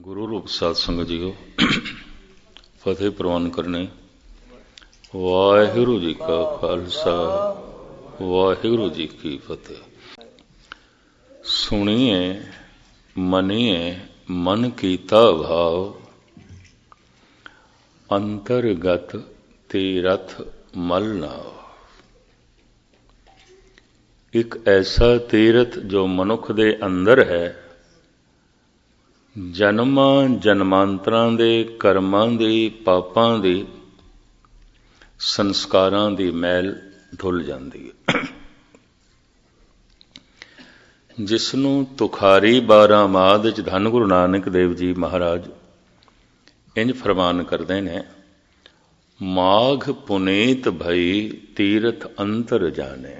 गुरु रूप साध संगत जीओ फतेह प्रवान करने। वाहिगुरु जी का खालसा वाहिगुरु जी की फतेह। सुनिए मनिए मन कीता भाव, अंतरगत तीरथ मल नाव। एक ऐसा तीरथ जो मनुख दे अंदर है, जन्मां जन्मांतरां दे कर्मां दी पापां दी संस्कारां दी मैल धुल जांदी है। जिसनूं तुखारी 12 माद च धन गुरु नानक देव जी महाराज इंज फरमान करते हैं, माघ पुनीत भई तीरथ अंतर जाने।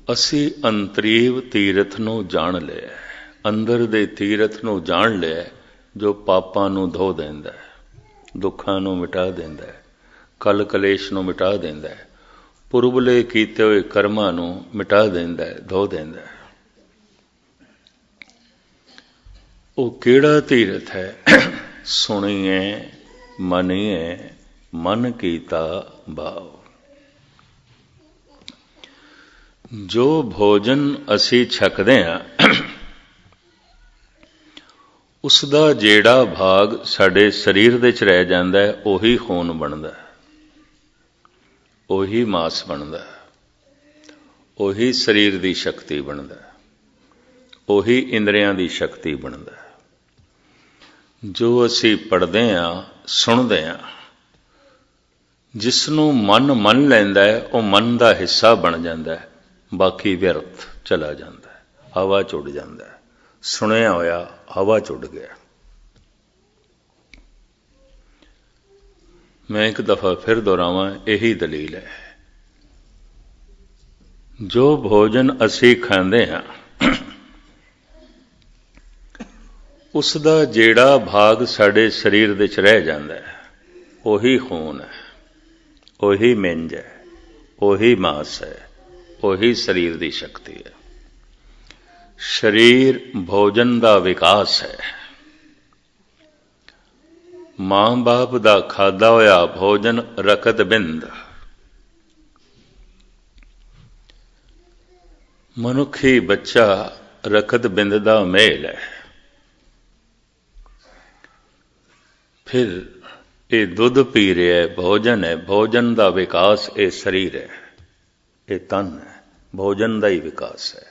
असी अंतरीव तीरथ नूं जान लिया, अंदर दे तीरथ नूं जान लिया जो पापां नूं धो देंदा है, दुखां नूं मिटा देंदा है, कल कलेश नूं मिटा देंदा है, पुरबले कीते हुए कर्मां नूं मिटा देंदा है, धो देंदा है। वो किहड़ा तीरथ है? सुनिए मनिए मन कीता भाव। जो भोजन असी छकदे हां उसदा जेड़ा भाग साडे शरीर दे च रह जांदा है, ओही खून बनदा है, ओही मास बनदा है, ओही शरीर दी शक्ति बनदा है, ओही इंद्रियां दी शक्ति बनदा है। जो असी पढ़दे हां सुणदे हां, जिसनूं मन मन लैंदा है वो मन दा हिस्सा बन जांदा है, बाकी व्यर्थ चला जाता है, हवा च उड़ जाता है। सुनिया होया हवा च उड़ गया। मैं एक दफा फिर दोहरावां, यही दलील है। जो भोजन असी खांदे हां उसदा जेड़ा भाग साडे शरीर दे च रह जांदा है, ओही खून है, ओही मिंज है, ओही मास है, वही शरीर की शक्ति है। शरीर भोजन का विकास है। मां बाप का खादा होया भोजन रकत बिंद। मनुखी बच्चा रकत बिंद का मेल है। फिर ये दुध पी रहा है, भोजन है, भोजन का विकास ये शरीर है, ये तन है, भोजन का ही विकास है।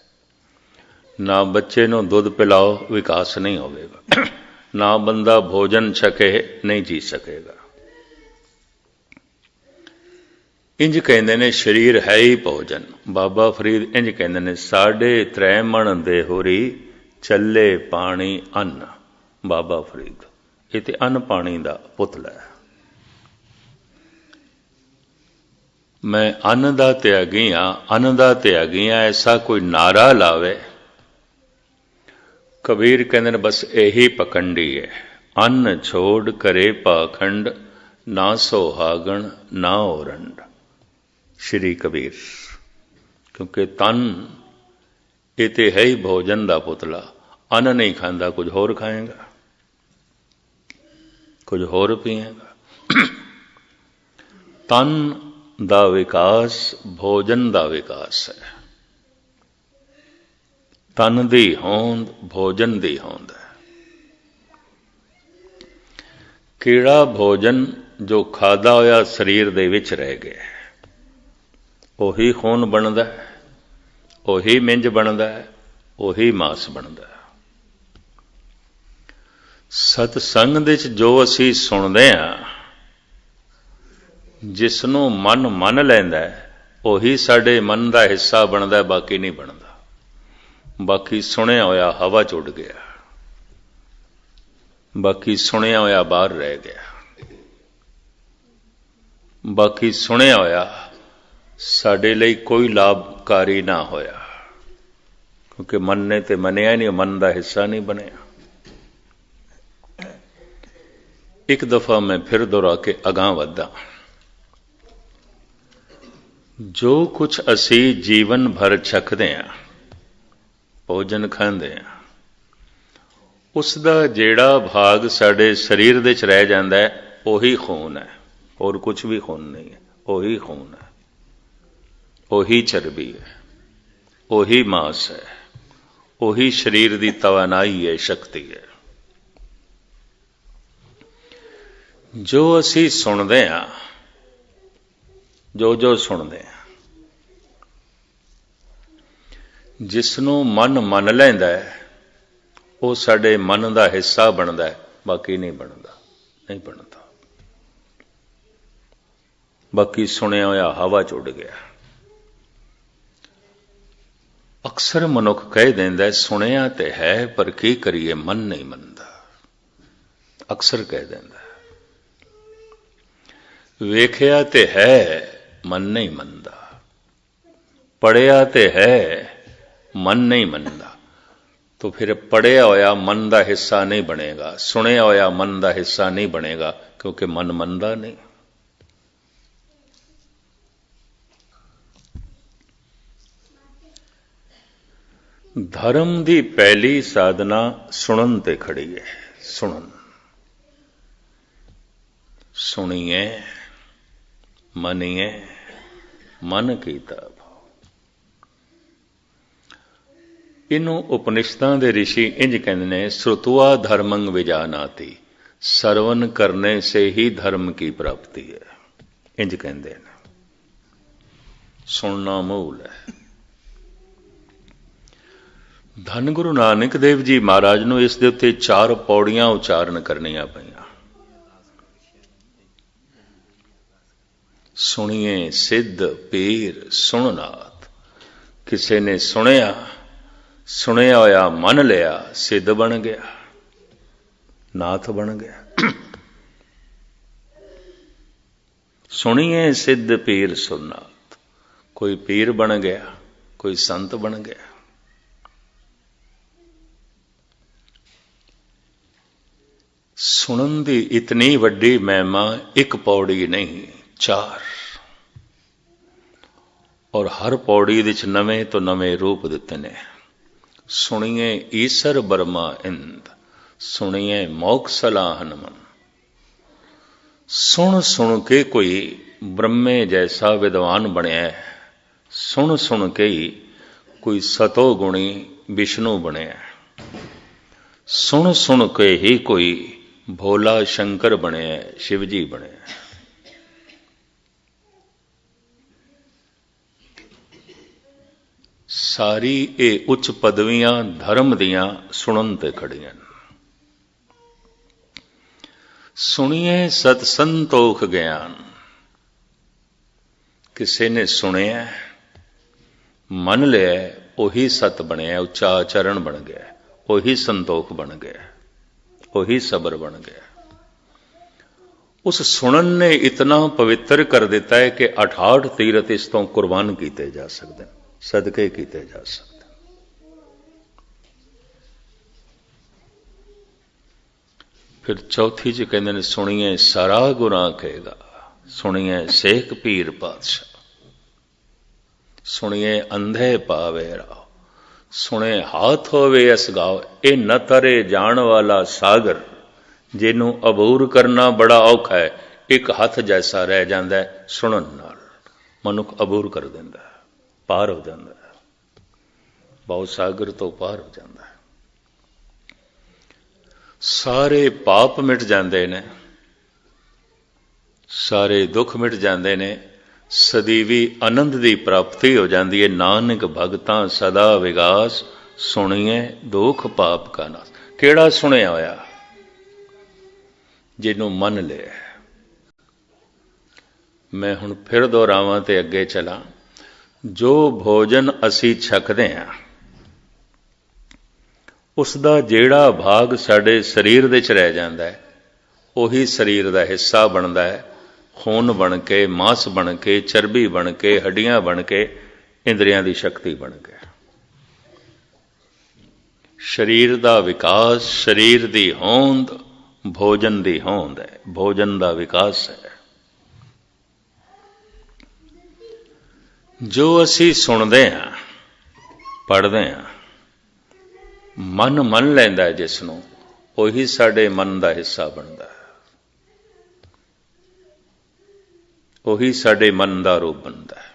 ना बच्चे नूं दुध पिलाओ विकास नहीं होगा, ना बंदा भोजन छके नहीं जी सकेगा। इंज कहते ने शरीर है ही भोजन। बाबा फरीद इंज कहते ने, 3.5 मन देहोरी चले पानी अन्न। बाबा फरीद ये तो अन्न पानी का पुतला है। मैं अन्न दा त्यागी हाँ, अन्न दा त्यागी हाँ, ऐसा कोई नारा लावे। कबीर कहते बस यही पकंडी है। अन्न छोड़ करे पाखंड, ना सोहागण ना ओरंड। श्री कबीर। क्योंकि तन ये तो है ही भोजन का पुतला। अन्न नहीं खांदा, कुछ होर खाएगा, कुछ होर पिएगा। तन दा विकास भोजन दा विकास है। तन दी होंद भोजन दी होंद है। कीड़ा भोजन जो खादा होया शरीर दे विच रह गया, ओही खून बनदा है, ओही मिंज बनदा है, ओही मास बनदा है। सतसंग दे च जो असी सुनदे हां, जिसनों मन मन लैंदा है, वही साडे मन का हिस्सा बनता है, बाकी नहीं बनता। बाकी सुनिया होया हवा च उड़ गया, बाकी सुनिया होया बाहर रह गया, बाकी सुनिया होया साडे लई कोई लाभकारी ना होया, क्योंकि मन ने तो मनिया नहीं, मन का हिस्सा नहीं बनया। एक दफा मैं फिर दोहरा के अगां वधा। जो कुछ असी जीवन भर छकदे हां, ਭੋਜਨ ਖਾਂਦੇ ਹਾਂ, ਉਸ ਦਾ ਜਿਹੜਾ ਭਾਗ ਸਾਡੇ ਸਰੀਰ ਦੇ ਚ ਰਹਿ ਜਾਂਦਾ ਹੈ ਉਹੀ ਖੂਨ ਹੈ, ਹੋਰ ਕੁਝ ਵੀ ਖੂਨ ਨਹੀਂ ਹੈ। ਉਹੀ ਖੂਨ ਹੈ, ਉਹੀ ਚਰਬੀ ਹੈ, ਉਹੀ ਮਾਸ ਹੈ, ਉਹੀ ਸਰੀਰ ਦੀ ਤਵਾਨਾਈ ਹੈ, ਸ਼ਕਤੀ ਹੈ। ਜੋ ਅਸੀਂ ਸੁਣਦੇ ਹਾਂ, ਜੋ ਸੁਣਦੇ ਹਾਂ, ਜਿਸ ਨੂੰ ਮਨ ਮੰਨ ਲੈਂਦਾ ਹੈ ਉਹ ਸਾਡੇ ਮਨ ਦਾ ਹਿੱਸਾ ਬਣਦਾ ਹੈ, ਬਾਕੀ ਨਹੀਂ ਬਣਦਾ, ਨਹੀਂ ਬਣਦਾ। ਬਾਕੀ ਸੁਣਿਆ ਹੋਇਆ ਹਵਾ ਚ ਉੱਡ ਗਿਆ। ਅਕਸਰ ਮਨੁੱਖ ਕਹਿ ਦਿੰਦਾ ਸੁਣਿਆ ਤੇ ਹੈ ਪਰ ਕੀ ਕਰੀਏ, ਮਨ ਨਹੀਂ ਮੰਨਦਾ। ਅਕਸਰ ਕਹਿ ਦਿੰਦਾ ਵੇਖਿਆ ਤੇ ਹੈ, ਮਨ ਨਹੀਂ ਮੰਨਦਾ। ਪੜਿਆ ਤੇ ਹੈ, ਮਨ ਨਹੀਂ ਮੰਨਦਾ। तो फिर पढ़िया होया मन का हिस्सा नहीं बनेगा, सुनिया होया मन का हिस्सा नहीं बनेगा, क्योंकि मन मनदा नहीं। धर्म की पहली साधना सुनन ते खड़ी है। सुनन, सुनिए, मनिए, मन कीता। इनू उपनिषदां दे ऋषि इंज कहते हैं, श्रुतवा धर्मं विजानाति, सरवन करने से ही धर्म की प्राप्ति है। इंज कहते हैं, सुनना मूल है। धन गुरु नानक देव जी महाराज नूं इस दे उत्ते 4 पौड़ियां उचारण करनियां पईयां। सुनिए सिद्ध पीर सुननाथ। किसी ने सुनिया, सुनिया होया मन लिया, सिद्ध बन गया, नाथ बन गया। सुनिए सिद्ध पीर सुननाथ, कोई पीर बन गया, कोई संत बन गया। सुनन दी इतनी वड्डी महिमा एक पौड़ी नहीं, 4, और हर पौड़ी विच नवें तो नवें रूप दिते ने। सुनिए ईसर बर्मा इंद, सुनिए मोक सलाहन मन। सुन सुन के कोई ब्रह्मे जैसा विद्वान बनया है, सुन सुन के ही कोई सतो गुणी विष्णु बनया है, सुन सुन के ही कोई भोला शंकर बनया है, शिवजी बनया है। सारी ये उच्च पदवियां धर्म दियां सुनन ते खड़ियां। सुनिए सत संतोख ज्ञान। किसी ने सुनिया, मन लिया, उही सत बनया, उच्चा आचरण बन गया, उही संतोख बन गया, उही सबर बन गया। उस सुनन ने इतना पवित्र कर दिता है कि 68 तीरथ इस तो कुर्बान किए जा सकते हैं, सदके किए जा सकते। फिर चौथी च कहते हैं, सुनिए सारा गुनाह कहेगा, सुनिए शेख पीर पातशाह, सुनिए अंधे पावे राव, सुने हाथ होवे असगाओ। ये न तरे जान वाला सागर, जिन्हों अबूर करना बड़ा औखा है, एक हाथ जैसा रह जाता है। सुनन नाल मनुख अबूर कर देंदा है, पार हो जाता है, बहुत सागर तो पार हो जाता है। सारे पाप मिट जाते ने, सारे दुख मिट जाते ने, सदीवी आनंद की प्राप्ति हो जाती है। नानक भगतां सदा विगास, सुनिए दुख पाप का नाश। केड़ा सुनिया होया? जिन्हों मन लिया। मैं हुण फिर दोहरावां ते अगे चला। जो भोजन असी छकदे हां, उसका जिहड़ा भाग साडे शरीर दे च रह जांदा है, उही शरीर का हिस्सा बनता है। खून बन के, मांस बन के, चर्बी बन के, हड्डियां बन के, इंद्रियां की शक्ति बन के। शरीर का विकास, शरीर की होंद भोजन की होंद है, भोजन का विकास है। जो असी सुनते हैं, पढ़ते हैं, मन मन लैंदा है जिसनों, ਉਹੀ ਸਾਡੇ मन का हिस्सा बनता है, ਉਹੀ ਸਾਡੇ मन का रूप बनता है।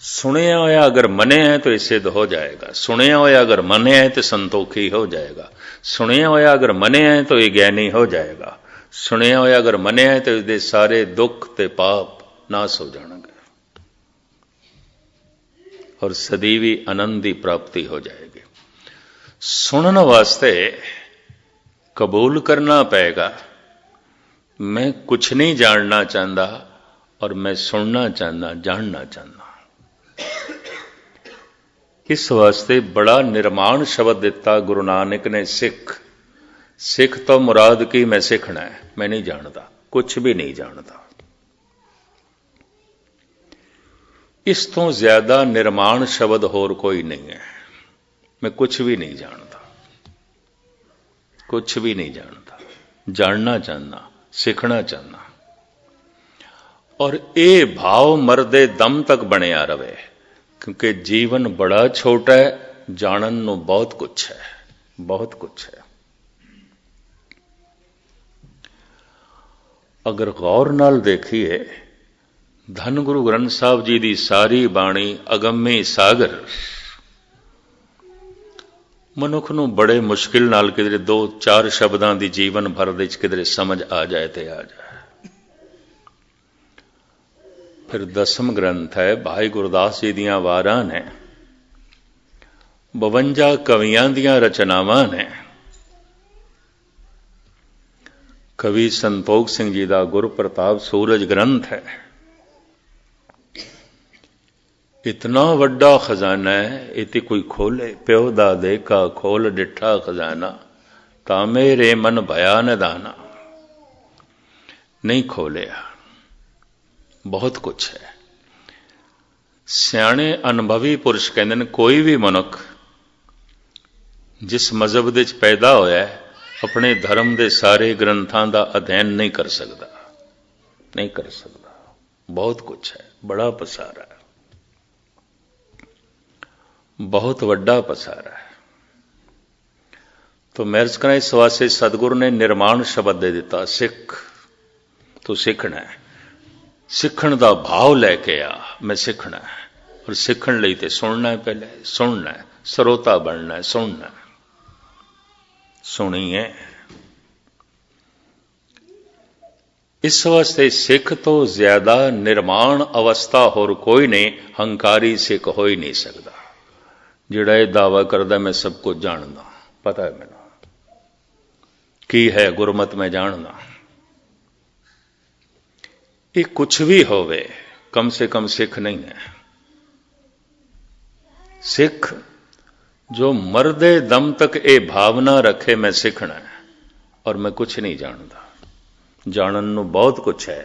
सुनिया होया अगर मने है तो ये सिद्ध हो जाएगा, सुनिया होया अगर मने है तो संतोखी हो जाएगा, सुनिया होया अगर मने है तो ये ज्ञानी हो जाएगा, सुनिया होया अगर मने है तो इसके सारे दुख ते पाप नाश हो जाएंगे और सदैवी आनंद की प्राप्ति हो जाएगी। सुनने वास्ते कबूल करना पड़ेगा, मैं कुछ नहीं जानना चाहता और मैं सुनना चाहता, जानना चाहता। इस वास्ते बड़ा निर्माण शब्द दिता गुरु नानक ने, सिख। सिख तो मुराद की मैं सीखना है, मैं नहीं जानता, कुछ भी नहीं जानता। इस तो ज्यादा निर्माण शब्द होर कोई नहीं है। मैं कुछ भी नहीं जानता, कुछ भी नहीं जानता, जानना चाहना, सीखना चाहना। और ये भाव मरदे दम तक बनया रवे, क्योंकि जीवन बड़ा छोटा है, जानन नूं बहुत कुछ है, बहुत कुछ है। अगर गौर नाल देखिए, धन गुरु ग्रंथ साहब जी की सारी बाणी अगम्य सागर मनुख नूं बड़े मुश्किल नाल किधरे दो चार शब्दां दी जीवन भर दे किधरे समझ आ जाए ते आ जाए। फिर दसम ग्रंथ है भाई गुरदास जी दियां वारां ने, 52 कवियां दियां रचनावां ने। कवि संतोख सिंह जी का गुरु प्रताप सूरज ग्रंथ है। इतना वड्डा खजाना है, इति कोई खोले, प्यो दा देखा खोल डिठा खजाना, ता मेरे मन भया निदाना। नहीं खोलिया, बहुत कुछ है। सियाणे अनुभवी पुरुष कहते हैं, कोई भी मनुख जिस मजहब दे पैदा होया है, अपने धर्म के सारे ग्रंथों का अध्ययन नहीं कर सकता, नहीं कर सकता। बहुत कुछ है, बड़ा पसारा है, बहुत वड्डा पसारा है। तो मैं कहना इस वास्ते सतगुरु ने निर्माण शब्द दे दिता, सिख। तो सीखना है, सीखण का भाव लैके आ, मैं सीखना है। और सीखण लई ते सुनना है, पहले सुनना है, श्रोता बनना है, सुनना है। सुनिए, इस वास्ते सिख तो ज्यादा निर्माण अवस्था होर कोई नहीं, हंकारी सिख हो ही नहीं सकता। जिहड़ा यह दावा करदा मैं सब कुछ जानदा, पता है मैनूं की है गुरमत में जानना। ये कुछ भी होवे, कम से कम सिख नहीं है। सिख जो मरदे दम तक ये भावना रखे मैं सीखना है और मैं कुछ नहीं जानता। जानन नूं बहुत कुछ है,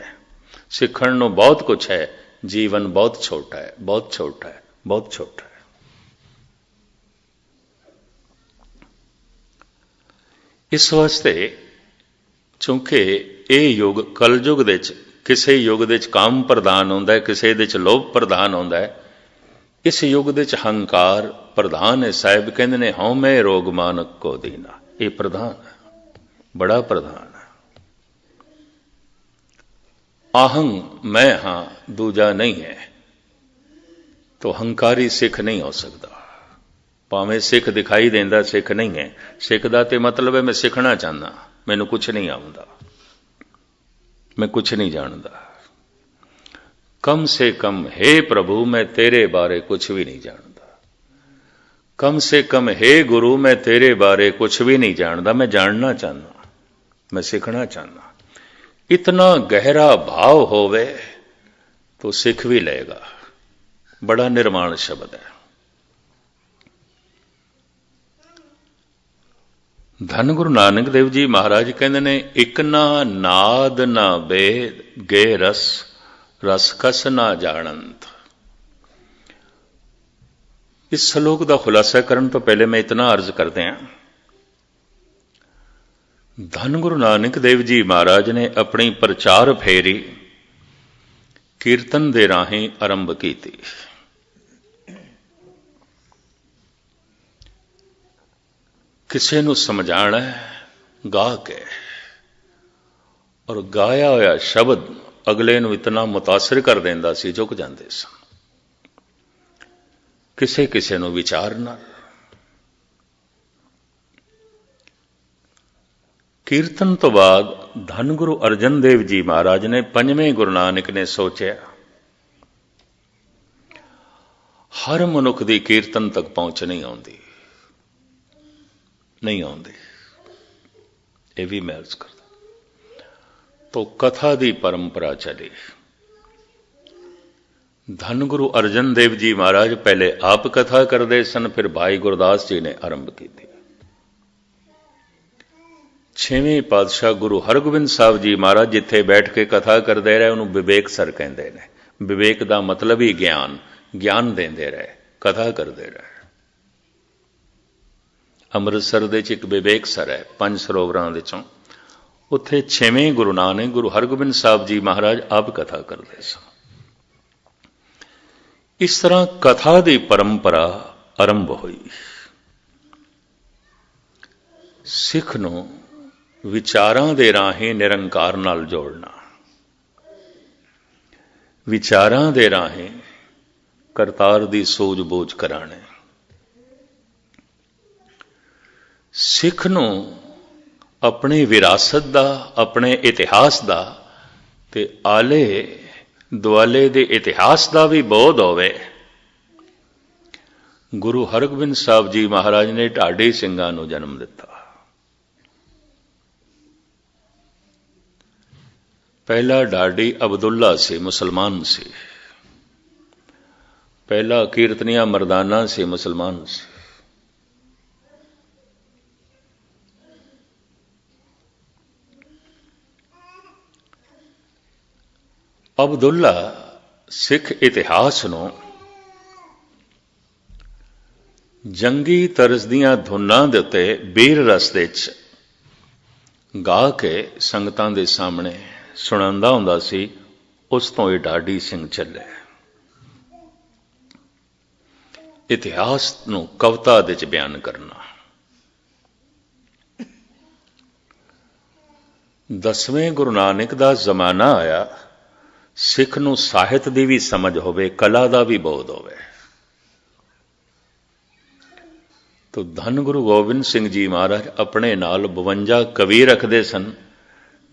सीखण नूं बहुत कुछ है, जीवन बहुत छोटा है, बहुत छोटा है, बहुत छोटा है। इस वास्ते चूंकि ये युग कलयुग दे किसी युग दे काम प्रधान होंदा है, किसी दे लोभ प्रधान होंदा है। इस युग दे हंकार प्रधान है। साहिब कहंदे ने हऊं मैं रोग मानक को दीना, ये प्रधान है, बड़ा प्रधान है। आहंग मैं हां, दूजा नहीं है। तो हंकारी सिख नहीं हो सकता। भावें सिख दिखाई देंदा, सिख नहीं है। सिख दा ते मतलब है मैं सीखना चाहना, मैनू कुछ नहीं आउंदा, मैं कुछ नहीं जानता। कम से कम हे प्रभु मैं तेरे बारे कुछ भी नहीं जानता। कम से कम हे गुरु मैं तेरे बारे कुछ भी नहीं जानता। मैं जानना चाहना, मैं सीखना चाहना। इतना गहरा भाव होवे तो सीख भी लेगा। बड़ा निर्माण शब्द है। धन गुरु नानक देव जी महाराज कहते ने, इक ना नाद ना वेद गे रस, रस कस ना जानंत। इस श्लोक का खुलासा करने तो पहले मैं इतना अर्ज करते हैं, धन गुरु नानक देव जी महाराज ने अपनी प्रचार फेरी कीर्तन दे राही आरंभ की थी। ਕਿਸੇ ਨੂੰ ਸਮਝਾਣਾ ਗਾ ਕੇ, ਔਰ ਗਾਇਆ ਹੋਇਆ ਸ਼ਬਦ ਅਗਲੇ ਨੂੰ ਇਤਨਾ ਮੁਤਾਸਰ ਕਰ ਦਿੰਦਾ ਸੀ, ਝੁਕ ਜਾਂਦੇ ਸਨ। ਕਿਸੇ ਕਿਸੇ ਨੂੰ ਵਿਚਾਰ ਨਾਲ। ਕੀਰਤਨ ਤੋਂ ਬਾਅਦ ਧੰਨ ਗੁਰੂ ਅਰਜਨ ਦੇਵ ਜੀ ਮਹਾਰਾਜ ਨੇ, ਪੰਜਵੇਂ ਗੁਰੂ ਨਾਨਕ ਨੇ ਸੋਚਿਆ, ਹਰ ਮਨੁੱਖ ਦੀ ਕੀਰਤਨ ਤੱਕ ਪਹੁੰਚ ਨਹੀਂ ਆਉਂਦੀ, ਨਹੀਂ ਆਉਂਦੀ, ਇਹ ਵੀ ਮੈਂ ਅਰਜ਼ ਕਰਦਾ। ਤੋ ਕਥਾ ਦੀ ਪਰੰਪਰਾ ਚਲੀ। ਧੰਨ ਗੁਰੂ ਅਰਜਨ ਦੇਵ ਜੀ ਮਹਾਰਾਜ ਪਹਿਲੇ ਆਪ ਕਥਾ ਕਰਦੇ ਸਨ, ਫਿਰ ਭਾਈ ਗੁਰਦਾਸ ਜੀ ਨੇ ਆਰੰਭ ਕੀਤੀ। ਛੇਵੇਂ ਪਾਤਸ਼ਾਹ ਗੁਰੂ ਹਰਗੋਬਿੰਦ ਸਾਹਿਬ ਜੀ ਮਹਾਰਾਜ ਜਿੱਥੇ ਬੈਠ ਕੇ ਕਥਾ ਕਰਦੇ ਰਹੇ, ਉਹਨੂੰ ਵਿਵੇਕ ਸਰ ਕਹਿੰਦੇ ਨੇ। ਵਿਵੇਕ ਦਾ ਮਤਲਬ ਹੀ ਗਿਆਨ, ਗਿਆਨ ਦਿੰਦੇ ਰਹੇ, ਕਥਾ ਕਰਦੇ ਰਹੇ। ਅੰਮ੍ਰਿਤਸਰ ਦੇ ਚ ਇੱਕ ਵਿਵੇਕ ਸਰ ਹੈ, 5 ਸਰੋਵਰਾਂ ਦੇ ਚੋਂ, ਉੱਥੇ ਛੇਵੇਂ ਗੁਰੂ ਨਾਨਕ ਗੁਰੂ ਹਰਗੋਬਿੰਦ ਸਾਹਿਬ ਜੀ ਮਹਾਰਾਜ ਆਪ ਕਥਾ ਕਰਦੇ ਸਨ। ਇਸ ਤਰ੍ਹਾਂ ਕਥਾ ਦੀ ਪਰੰਪਰਾ ਆਰੰਭ ਹੋਈ। ਸਿੱਖ ਨੂੰ ਵਿਚਾਰਾਂ ਦੇ ਰਾਹੀਂ ਨਿਰੰਕਾਰ ਨਾਲ ਜੋੜਨਾ, ਵਿਚਾਰਾਂ ਦੇ ਰਾਹੀਂ ਕਰਤਾਰ ਦੀ ਸੂਝ-ਬੂਝ ਕਰਾਣੇ। ਸਿੱਖ ਨੂੰ ਆਪਣੀ ਵਿਰਾਸਤ ਦਾ, ਆਪਣੇ ਇਤਿਹਾਸ ਦਾ ਤੇ ਆਲੇ ਦੁਆਲੇ ਦੇ ਇਤਿਹਾਸ ਦਾ ਵੀ ਬੋਧ ਹੋਵੇ। ਗੁਰੂ ਹਰਗੋਬਿੰਦ ਸਾਹਿਬ ਜੀ ਮਹਾਰਾਜ ਨੇ ਢਾਡੀ ਸਿੰਘਾਂ ਨੂੰ ਜਨਮ ਦਿੱਤਾ। ਪਹਿਲਾ ਢਾਡੀ ਅਬਦੁੱਲਾ ਸੀ, ਮੁਸਲਮਾਨ ਸੀ। ਪਹਿਲਾ ਕੀਰਤਨੀਆ ਮਰਦਾਨਾ ਸੀ, ਮੁਸਲਮਾਨ ਸੀ। ਅਬਦੁੱਲਾ ਸਿੱਖ ਇਤਿਹਾਸ ਨੂੰ ਜੰਗੀ ਤਰਜ਼ ਦੀਆਂ ਧੁਨਾਂ ਦੇ ਉੱਤੇ ਬੀਰ ਰਸ ਦੇ ਵਿੱਚ ਗਾ ਕੇ ਸੰਗਤਾਂ ਦੇ ਸਾਹਮਣੇ ਸੁਣਾਉਂਦਾ ਹੁੰਦਾ ਸੀ। ਉਸ ਤੋਂ ਇਹ ਢਾਡੀ ਸਿੰਘ ਚੱਲੇ। ਇਤਿਹਾਸ ਨੂੰ ਕਵਿਤਾ ਦੇ ਵਿੱਚ ਬਿਆਨ ਕਰਨਾ। 10ਵੇਂ ਗੁਰੂ ਨਾਨਕ ਦਾ ਜ਼ਮਾਨਾ ਆਇਆ, ਸਿੱਖ ਨੂੰ ਸਾਹਿਤ ਦੀ ਵੀ ਸਮਝ ਹੋਵੇ, ਕਲਾ ਦਾ ਵੀ ਬੋਧ ਹੋਵੇ। ਤੋ ਧੰਨ ਗੁਰੂ ਗੋਬਿੰਦ ਸਿੰਘ ਜੀ ਮਹਾਰਾਜ ਆਪਣੇ ਨਾਲ 52 ਕਵੀ ਰੱਖਦੇ ਸਨ।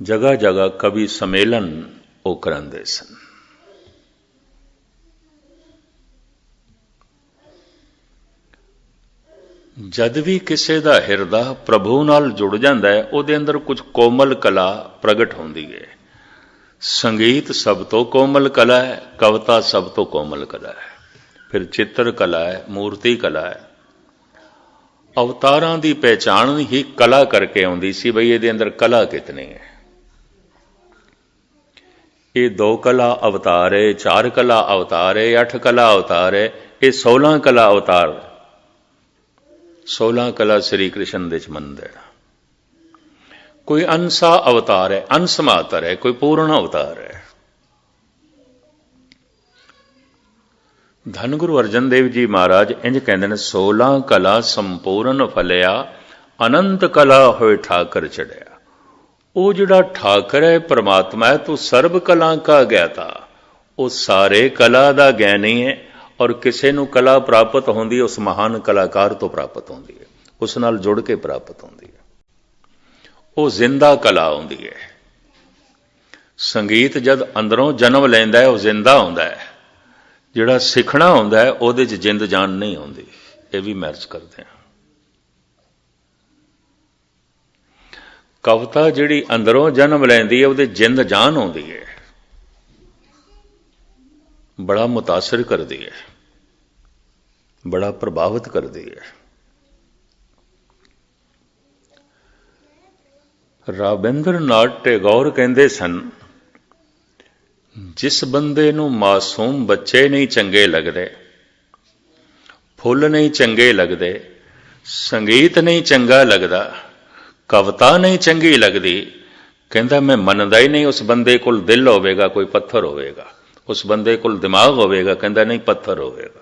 ਜਗ੍ਹਾ ਜਗ੍ਹਾ ਕਵੀ ਸੰਮੇਲਨ ਉਹ ਕਰਾਉਂਦੇ ਸਨ। ਜਦ ਵੀ ਕਿਸੇ ਦਾ ਹਿਰਦਾ ਪ੍ਰਭੂ ਨਾਲ ਜੁੜ ਜਾਂਦਾ ਹੈ, ਉਹਦੇ ਅੰਦਰ ਕੁਝ ਕੋਮਲ ਕਲਾ ਪ੍ਰਗਟ ਹੁੰਦੀ ਹੈ। ਸੰਗੀਤ ਸਭ ਤੋਂ ਕੋਮਲ ਕਲਾ ਹੈ, ਕਵਿਤਾ ਸਭ ਤੋਂ ਕੋਮਲ ਕਲਾ ਹੈ, ਫਿਰ ਚਿੱਤਰ ਕਲਾ ਹੈ, ਮੂਰਤੀ ਕਲਾ ਹੈ। ਅਵਤਾਰਾਂ ਦੀ ਪਹਿਚਾਣ ਹੀ ਕਲਾ ਕਰਕੇ ਆਉਂਦੀ ਸੀ, ਬਈ ਇਹਦੇ ਅੰਦਰ ਕਲਾ ਕਿਤਨੀ ਹੈ। ਇਹ 2 ਕਲਾ ਅਵਤਾਰ ਹੈ, 4 ਕਲਾ ਅਵਤਾਰ ਹੈ, 8 ਕਲਾ ਅਵਤਾਰ ਹੈ, ਇਹ 16 ਕਲਾ ਅਵਤਾਰ। 16 ਕਲਾ ਸ੍ਰੀ ਕ੍ਰਿਸ਼ਨ ਦੇ ਚ ਮੰਨਦੇ। ਕੋਈ ਅੰਸਾ ਅਵਤਾਰ ਹੈ, ਅੰਸ ਮਾਤਰ ਹੈ, ਕੋਈ ਪੂਰਨ ਅਵਤਾਰ ਹੈ। ਧੰਨ ਗੁਰੂ ਅਰਜਨ ਦੇਵ ਜੀ ਮਹਾਰਾਜ ਇੰਜ ਕਹਿੰਦੇ ਨੇ, 16 ਕਲਾ ਸੰਪੂਰਨ ਫਲਿਆ, ਅਨੰਤ ਕਲਾ ਹੋਏ ਠਾਕਰ ਚੜਿਆ। ਉਹ ਜਿਹੜਾ ਠਾਕਰ ਹੈ, ਪਰਮਾਤਮਾ ਹੈ, ਤੂੰ ਸਰਬ ਕਲਾ ਕਾ ਗਿਆਤਾ। ਉਹ ਸਾਰੇ ਕਲਾ ਦਾ ਗਿਆਨੀ ਹੈ, ਔਰ ਕਿਸੇ ਨੂੰ ਕਲਾ ਪ੍ਰਾਪਤ ਹੁੰਦੀ ਉਸ ਮਹਾਨ ਕਲਾਕਾਰ ਤੋਂ ਪ੍ਰਾਪਤ ਹੁੰਦੀ ਹੈ, ਉਸ ਨਾਲ ਜੁੜ ਕੇ ਪ੍ਰਾਪਤ ਹੁੰਦੀ ਹੈ। ਉਹ ਜ਼ਿੰਦਾ ਕਲਾ ਹੁੰਦੀ ਹੈ। ਸੰਗੀਤ ਜਦ ਅੰਦਰੋਂ ਜਨਮ ਲੈਂਦਾ ਹੈ, ਉਹ ਜ਼ਿੰਦਾ ਹੁੰਦਾ ਹੈ। ਜਿਹੜਾ ਸਿੱਖਣਾ ਹੁੰਦਾ ਹੈ, ਉਹਦੇ 'ਚ ਜਿੰਦ ਜਾਨ ਨਹੀਂ ਹੁੰਦੀ। ਇਹ ਵੀ ਮੈਚ ਕਰਦੇ ਹਾਂ। ਕਵਿਤਾ ਜਿਹੜੀ ਅੰਦਰੋਂ ਜਨਮ ਲੈਂਦੀ ਹੈ, ਉਹਦੇ ਜਿੰਦ ਜਾਨ ਆਉਂਦੀ ਹੈ, ਬੜਾ ਮੁਤਾਸਰ ਕਰਦੀ ਹੈ, ਬੜਾ ਪ੍ਰਭਾਵਿਤ ਕਰਦੀ ਹੈ। ਰਾਬਿੰਦਰਨਾਥ ਟੈਗੋਰ ਕਹਿੰਦੇ ਸਨ, ਜਿਸ ਬੰਦੇ ਨੂੰ ਮਾਸੂਮ ਬੱਚੇ ਨਹੀਂ ਚੰਗੇ ਲੱਗਦੇ, ਫੁੱਲ ਨਹੀਂ ਚੰਗੇ ਲੱਗਦੇ, ਸੰਗੀਤ ਨਹੀਂ ਚੰਗਾ ਲੱਗਦਾ, ਕਵਿਤਾ ਨਹੀਂ ਚੰਗੀ ਲੱਗਦੀ, ਕਹਿੰਦਾ ਮੈਂ ਮੰਨਦਾ ਹੀ ਨਹੀਂ ਉਸ ਬੰਦੇ ਕੋਲ ਦਿਲ ਹੋਵੇਗਾ, ਕੋਈ ਪੱਥਰ ਹੋਵੇਗਾ। ਉਸ ਬੰਦੇ ਕੋਲ ਦਿਮਾਗ ਹੋਵੇਗਾ, ਕਹਿੰਦਾ ਨਹੀਂ ਪੱਥਰ ਹੋਵੇਗਾ।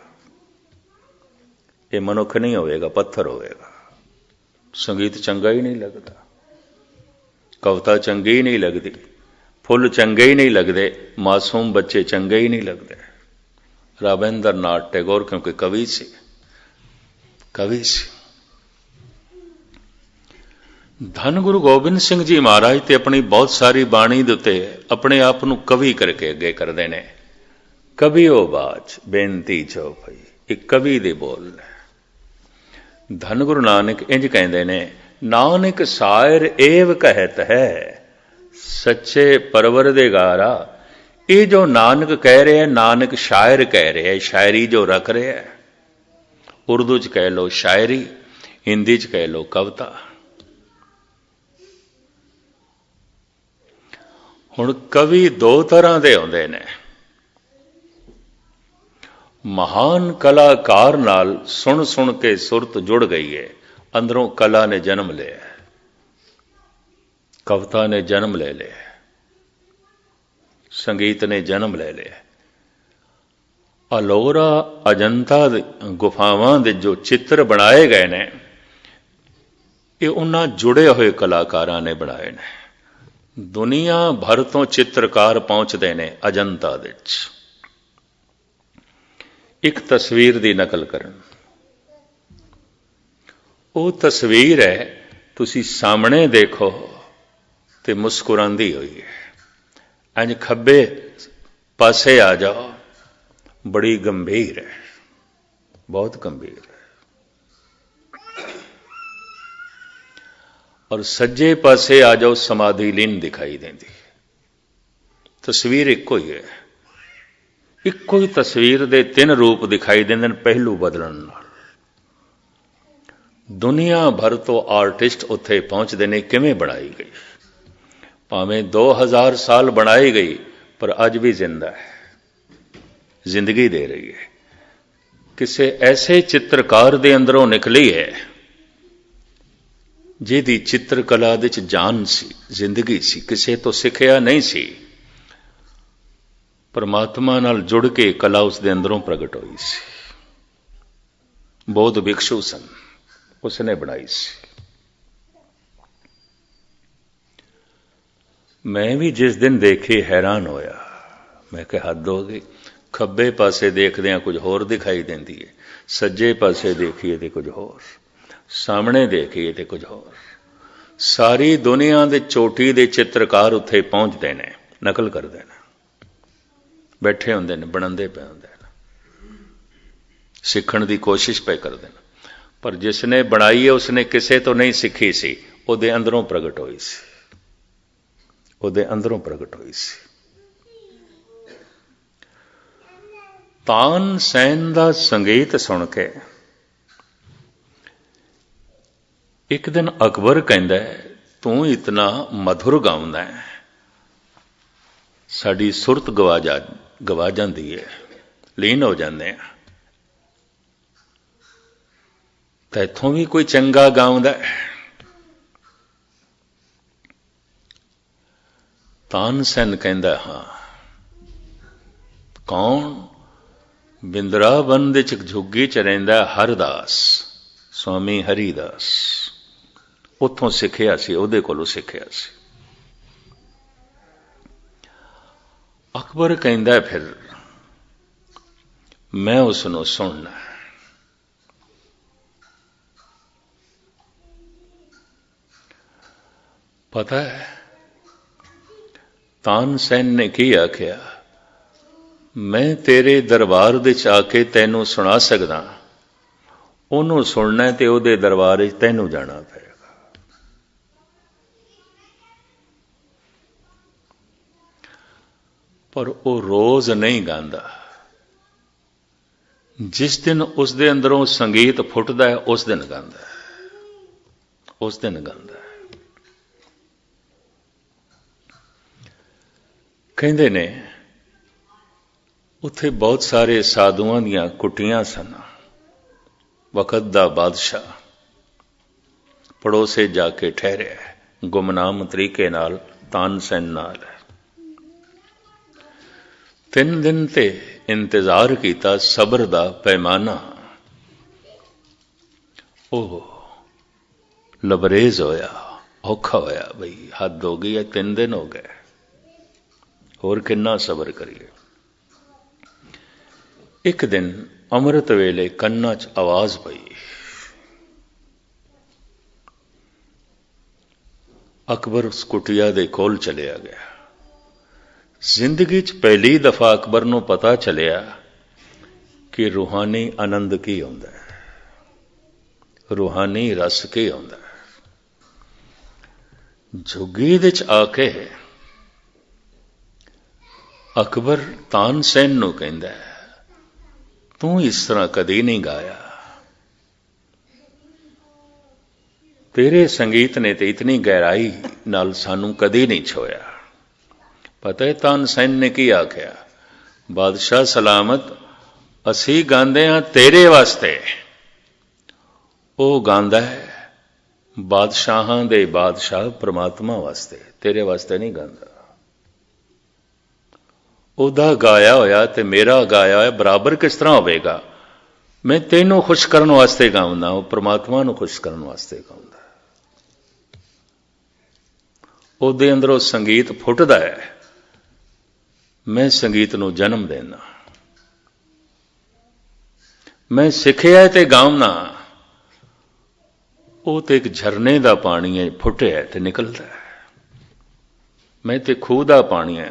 ਇਹ ਮਨੁੱਖ ਨਹੀਂ ਹੋਵੇਗਾ, ਪੱਥਰ ਹੋਵੇਗਾ। संगीत चंगा ही नहीं लगता, कविता चंगी ही नहीं लगती, फुल चंगे ही नहीं लगते, मासूम बच्चे चंगे ही नहीं लगते। राबिंद्र नाथ टैगोर क्योंकि कवि से धन गुरु गोबिंद सिंह जी महाराज ते अपनी बहुत सारी बाणी दे उत्ते अपने आप नूं कवि करके अगे करते हैं। कवि ओ बाज बेनती चो पई, एक कवि दे बोल ने। धन गुरु नानक इंज कहते ने, नानक शायर एव कहत है सच्चे परवरदिगारा। ये जो नानक कह रहे हैं, नानक शायर कह रहे हैं, शायरी जो रख रहे हैं, उर्दू च कह लो शायरी, हिंदी च कह लो कविता। हुण कवि दो तरह के आउंदे ने। महान कलाकार नाल सुन सुन के सुरत जुड़ गई है, अंदरों कला ने जन्म लिया, कविता ने जन्म ले लिया, संगीत ने जन्म ले लिया। अलोरा अजंता गुफावां दे जो चित्र बनाए गए ने, ये उन्हां जुड़े हुए कलाकारां ने बनाए ने। दुनिया भर तो चित्रकार पहुंचते ने अजंता दे विच एक तस्वीर की नकल करन। वो तस्वीर है, तुसी सामने देखो तो मुस्कुरांदी हुई है, इंज खब्बे पासे आ जाओ बड़ी गंभीर है, बहुत गंभीर है, और सज्जे पासे आ जाओ समाधि लीन दिखाई देती। तस्वीर इको ही है, इको ही तस्वीर दे तीन रूप दिखाई देंदे ने पहलू बदलन नाल। दुनिया भर तो आर्टिस्ट उत्थे पहुंचते ने, किवें बनाई गई, भावें 2000 साल बनाई गई पर अज भी जिंदा है, जिंदगी दे रही है। किसी ऐसे चित्रकार दे अंदरों निकली है जिहदी चित्रकला दे च जान सी, जिंदगी सी, किसी तो सिखिया नहीं सी, परमात्मा नाल जुड़ के कला उसके अंदरों प्रगट हुई सी। बौद्ध भिक्षु सन, उसने बनाई सी। मैं भी जिस दिन देखी हैरान होया, मैं कहा हद हो गई। खब्बे पासे देखदे कुछ होर दिखाई देंदी है, सज्जे पासे देखिए तो कुछ होर, सामने देखिए तो कुछ होर। सारी दुनिया दे चोटी दे चित्रकार उत्थे पहुंचते ने, नकल करते हैं, बैठे होंदे ने, बनांदे पे होंदे ने, सीखण दी कोशिश पे करते हैं। पर जिसने बनाई है उसने किसे तो नहीं सीखी सी, उहदे अंदरों प्रगट होई सी, उहदे अंदरों प्रगट होई सी। तानसेन दा संगीत सुन के एक दिन अकबर कहंदा है, तू इतना मधुर गाउंदा है, साडी सुरत गवा जाती है, लीन हो जाते हैं, तो इत्थों भी कोई चंगा गाउंदा है। तानसेन कहंदा, हाँ। कौन? बिंद्रावन दे झुग्गी च रहिंदा हरदास, स्वामी हरिदास, उत्थों सिखिया सी, उहदे कोलों सिखिया सी। अकबर कहंदा फिर मैं उसनों सुनना। पता है तानसेन ने की आख्या, मैं तेरे दरबार दे आके तैनू सुना सकदा, उन्होंने सुनना है तो उहदे दरबार तैनू जाना पड़ेगा। पर वो रोज नहीं गांदा, जिस दिन उसके अंदरों संगीत फुटदा है उस दिन गांदा है, उस दिन गांदा है। कहंदे ने उत्थे बहुत सारे साधुआं दियां कुटियां सन। वक़्त दा बादशाह पड़ोसे जाके ठहरिया, गुमनाम तरीके नाल तानसेन नाल 3 दिन ते इंतजार किया, सबर दा पैमाना। ओह लबरेज होया, औखा होया, बई हद हो गई है, 3 दिन हो गए, होर किन्ना सबर करिए। एक दिन अमृत वेले कन्ना च आवाज पई, अकबर उस कुटिया दे कोल चलिया गया। जिंदगी च पहली दफा अकबर नूं पता चलिया कि रूहानी आनंद की होंदा है, रूहानी रस की होंदा है। झुग्गी दे च आके अकबर तानसेन नूं कहंदा है, तू इस तरह कदी नहीं गाया, तेरे संगीत ने तो इतनी गहराई नाल सानू कदी नहीं छोया। पता है तानसेन ने की आख्या, बादशाह सलामत, असी गांदे हां तेरे वास्ते, वो गांदा है बादशाहां दे बादशाह परमात्मा वास्ते, तेरे वास्ते नहीं गांदा। ओदा गाया होया ते मेरा गाया होया बराबर किस तरह होवेगा? मैं तेनों खुश करने वास्ते गाउंदा, वो परमात्मा नूं खुश करने वास्ते गाउंदा। ਉਹਦੇ ਅੰਦਰੋਂ संगीत फुटदा है, मैं संगीत नूं जन्म देना, मैं सिखिया ते गाउना, वो तो एक झरने का पानी है, फुटिया ते निकलदा है। मैं तो खूह का पानी है,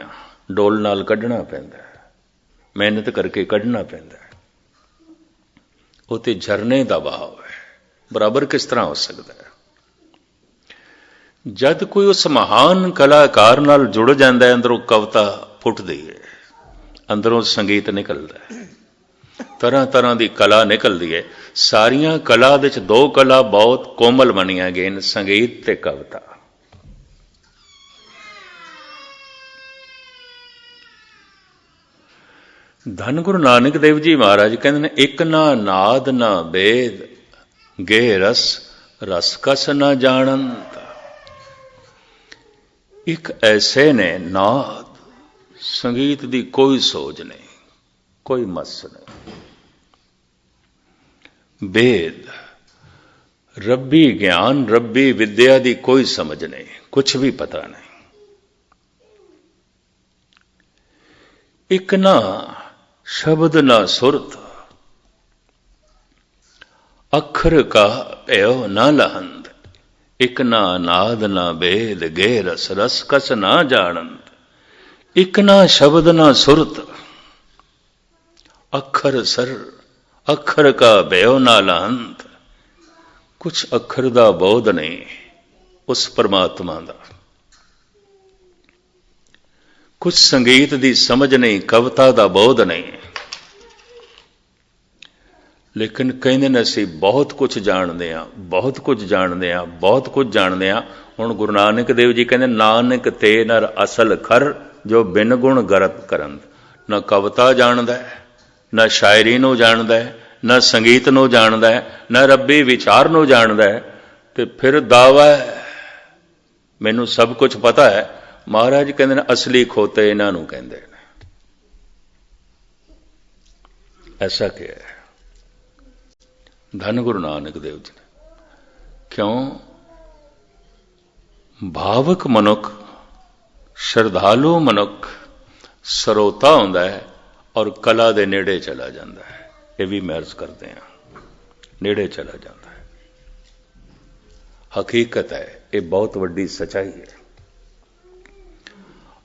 डोल नाल कढ़ना पैंदा है, मेहनत करके कढ़ना पैंदा है। वो तो झरने का बहाव है, बराबर किस तरह हो सकता है? जद कोई उस महान कलाकार नाल जुड़ जाता है, अंदरों कविता फुटदी है, अंदरों संगीत निकलता है, तरह तरह की कला निकलती है। सारिया कला दे च 2 कला बहुत कोमल बनिया गए, संगीत ते कविता। धन गुरु नानक देव जी महाराज कहते हैं, एक ना नाद ना वेद, गे रस रस कस ना जानंत। एक ऐसे ने नाद, संगीत दी कोई सोच नहीं, कोई मस नहीं, वेद रब्बी ज्ञान रब्बी विद्या दी कोई समझ नहीं, कुछ भी पता नहीं। एक ना शब्द ना सुरत, अखर का भयो ना लहंद। एक ना नाद ना वेद, गे रस रस कस ना जानंत। एक ना शब्द ना सुरत, अखर सर अखर का भयो ना लहंत। कुछ अखर दा बोध नहीं उस परमात्मा दा, कुछ संगीत दी समझ नहीं, कविता दा बोध नहीं। लेकिन कहते ने असी बहुत कुछ जानते हैं, बहुत कुछ जानते हैं, बहुत कुछ जानते हैं। हुण गुरु नानक देव जी कहते, नानक ते नर असल खर, जो बिन गुण गरत करन। न कविता जानदा है, न शायरी नूं जानदा है, न संगीत नूं जानदा है, न रब्बी विचार नूं जानदा है, ते फिर दावा है मैनूं सब कुछ पता है। महाराज कहते ने असली खोते इन्हां नूं कहंदे ने। ऐसा क्या है? धन गुरु नानक देव जी ने। क्यों? भावक मनुख, श्रद्धालु मनुख सरोता होंदा है और कला दे नेड़े चला जाता है। ये भी महर्ज करते हैं, नेड़े चला जाता है। हकीकत है, ये बहुत वड्डी सच्चाई है।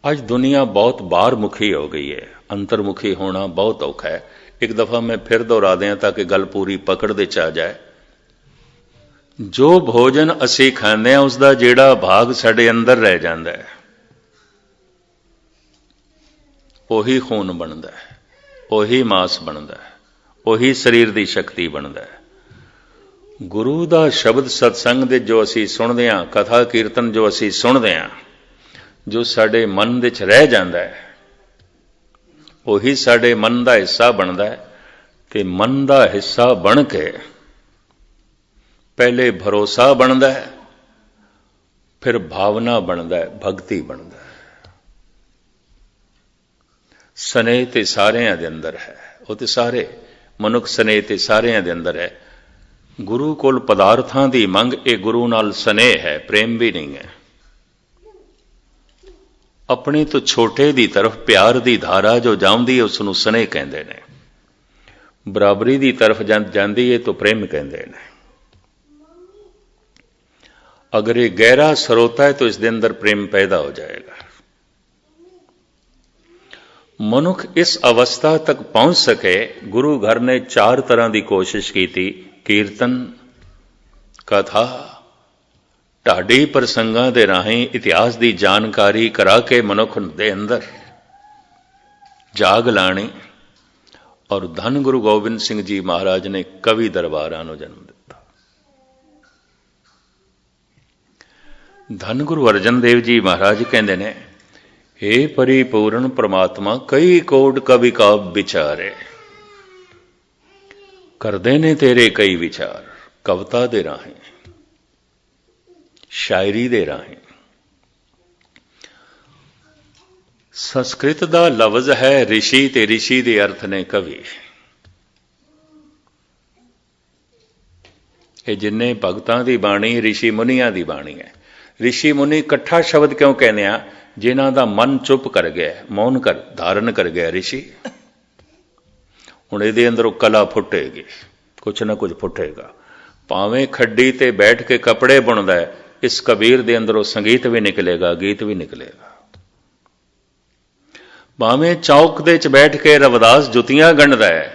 आज दुनिया बहुत बाहर मुखी हो गई है, अंतर्मुखी होना बहुत औखा है। एक दफा मैं फिर दोहरा दें ताकि गल पूरी पकड़ दे च आ जाए। जो भोजन असी खाने हैं उसका जेड़ा भाग साडे अंदर रह जाता है, ਉਹੀ खून बनता है, ਉਹੀ मांस बनता है, ਉਹੀ शरीर की शक्ति बनता है। गुरु का शब्द सत्संग दे जो असी सुनते हैं, कथा कीर्तन जो असी सुनते हैं, जो साडे मन दे च रह जाता है, ਉਹੀ साडे मन का हिस्सा बनता है। ते मन का हिस्सा बन के पहले भरोसा बनता है, फिर भावना बनता है, भगती बनता है। स्नेह ते सारिਆਂ दे अंदर है, वो तो सारे मनुख स्नेह ते सारिਆਂ दे अंदर है। गुरु कोल पदार्थां दी मंग ये गुरु नाल स्नेह है, प्रेम भी नहीं है। अपने तो छोटे दी तरफ प्यार दी धारा जो जांदी है उसनूं स्नेह कहंदे ने, बराबरी दी तरफ जांदी है तो प्रेम कहंदे ने। अगर ये गहरा स्रोता है तो इसके अंदर प्रेम पैदा हो जाएगा। मनुख इस अवस्था तक पहुंच सके, गुरु घर ने 4 तरह की कोशिश की थी। कीर्तन, कथा, ढाडी प्रसंगां दे राहीं इतिहास की जानकारी करा के मनुख दे अंदर जाग लानी, और धन गुरु गोबिंद सिंह जी महाराज ने कवि दरबारां नूं जन्म दिता। धन गुरु अर्जन देव जी महाराज कहंदे ने, हे परिपूर्ण परमात्मा कई कोट कवि का विचारे, करदे ने तेरे कई विचार, कविता दे राहें, शायरी दे राहें। संस्कृत दा लफ्ज है ऋषि, ते ऋषि दे अर्थ ने कवि। ये जिन्ने भगतां दी बाणी ऋषि मुनियां दी बाणी है। ऋषि मुनि इकट्ठा शब्द क्यों कहने आ? जिन्हां दा मन चुप कर गया, मौन कर धारण कर गया ऋषि। हुण इहदे अंदरों कला फुटेगी, कुछ ना कुछ फुटेगा। भावें खड्डी ते बैठ के कपड़े बुनदा है, इस कबीर दे अंदरों संगीत भी निकलेगा, गीत भी निकलेगा। भावें चौक दे च बैठ के रविदास जुतियां गंढदा है,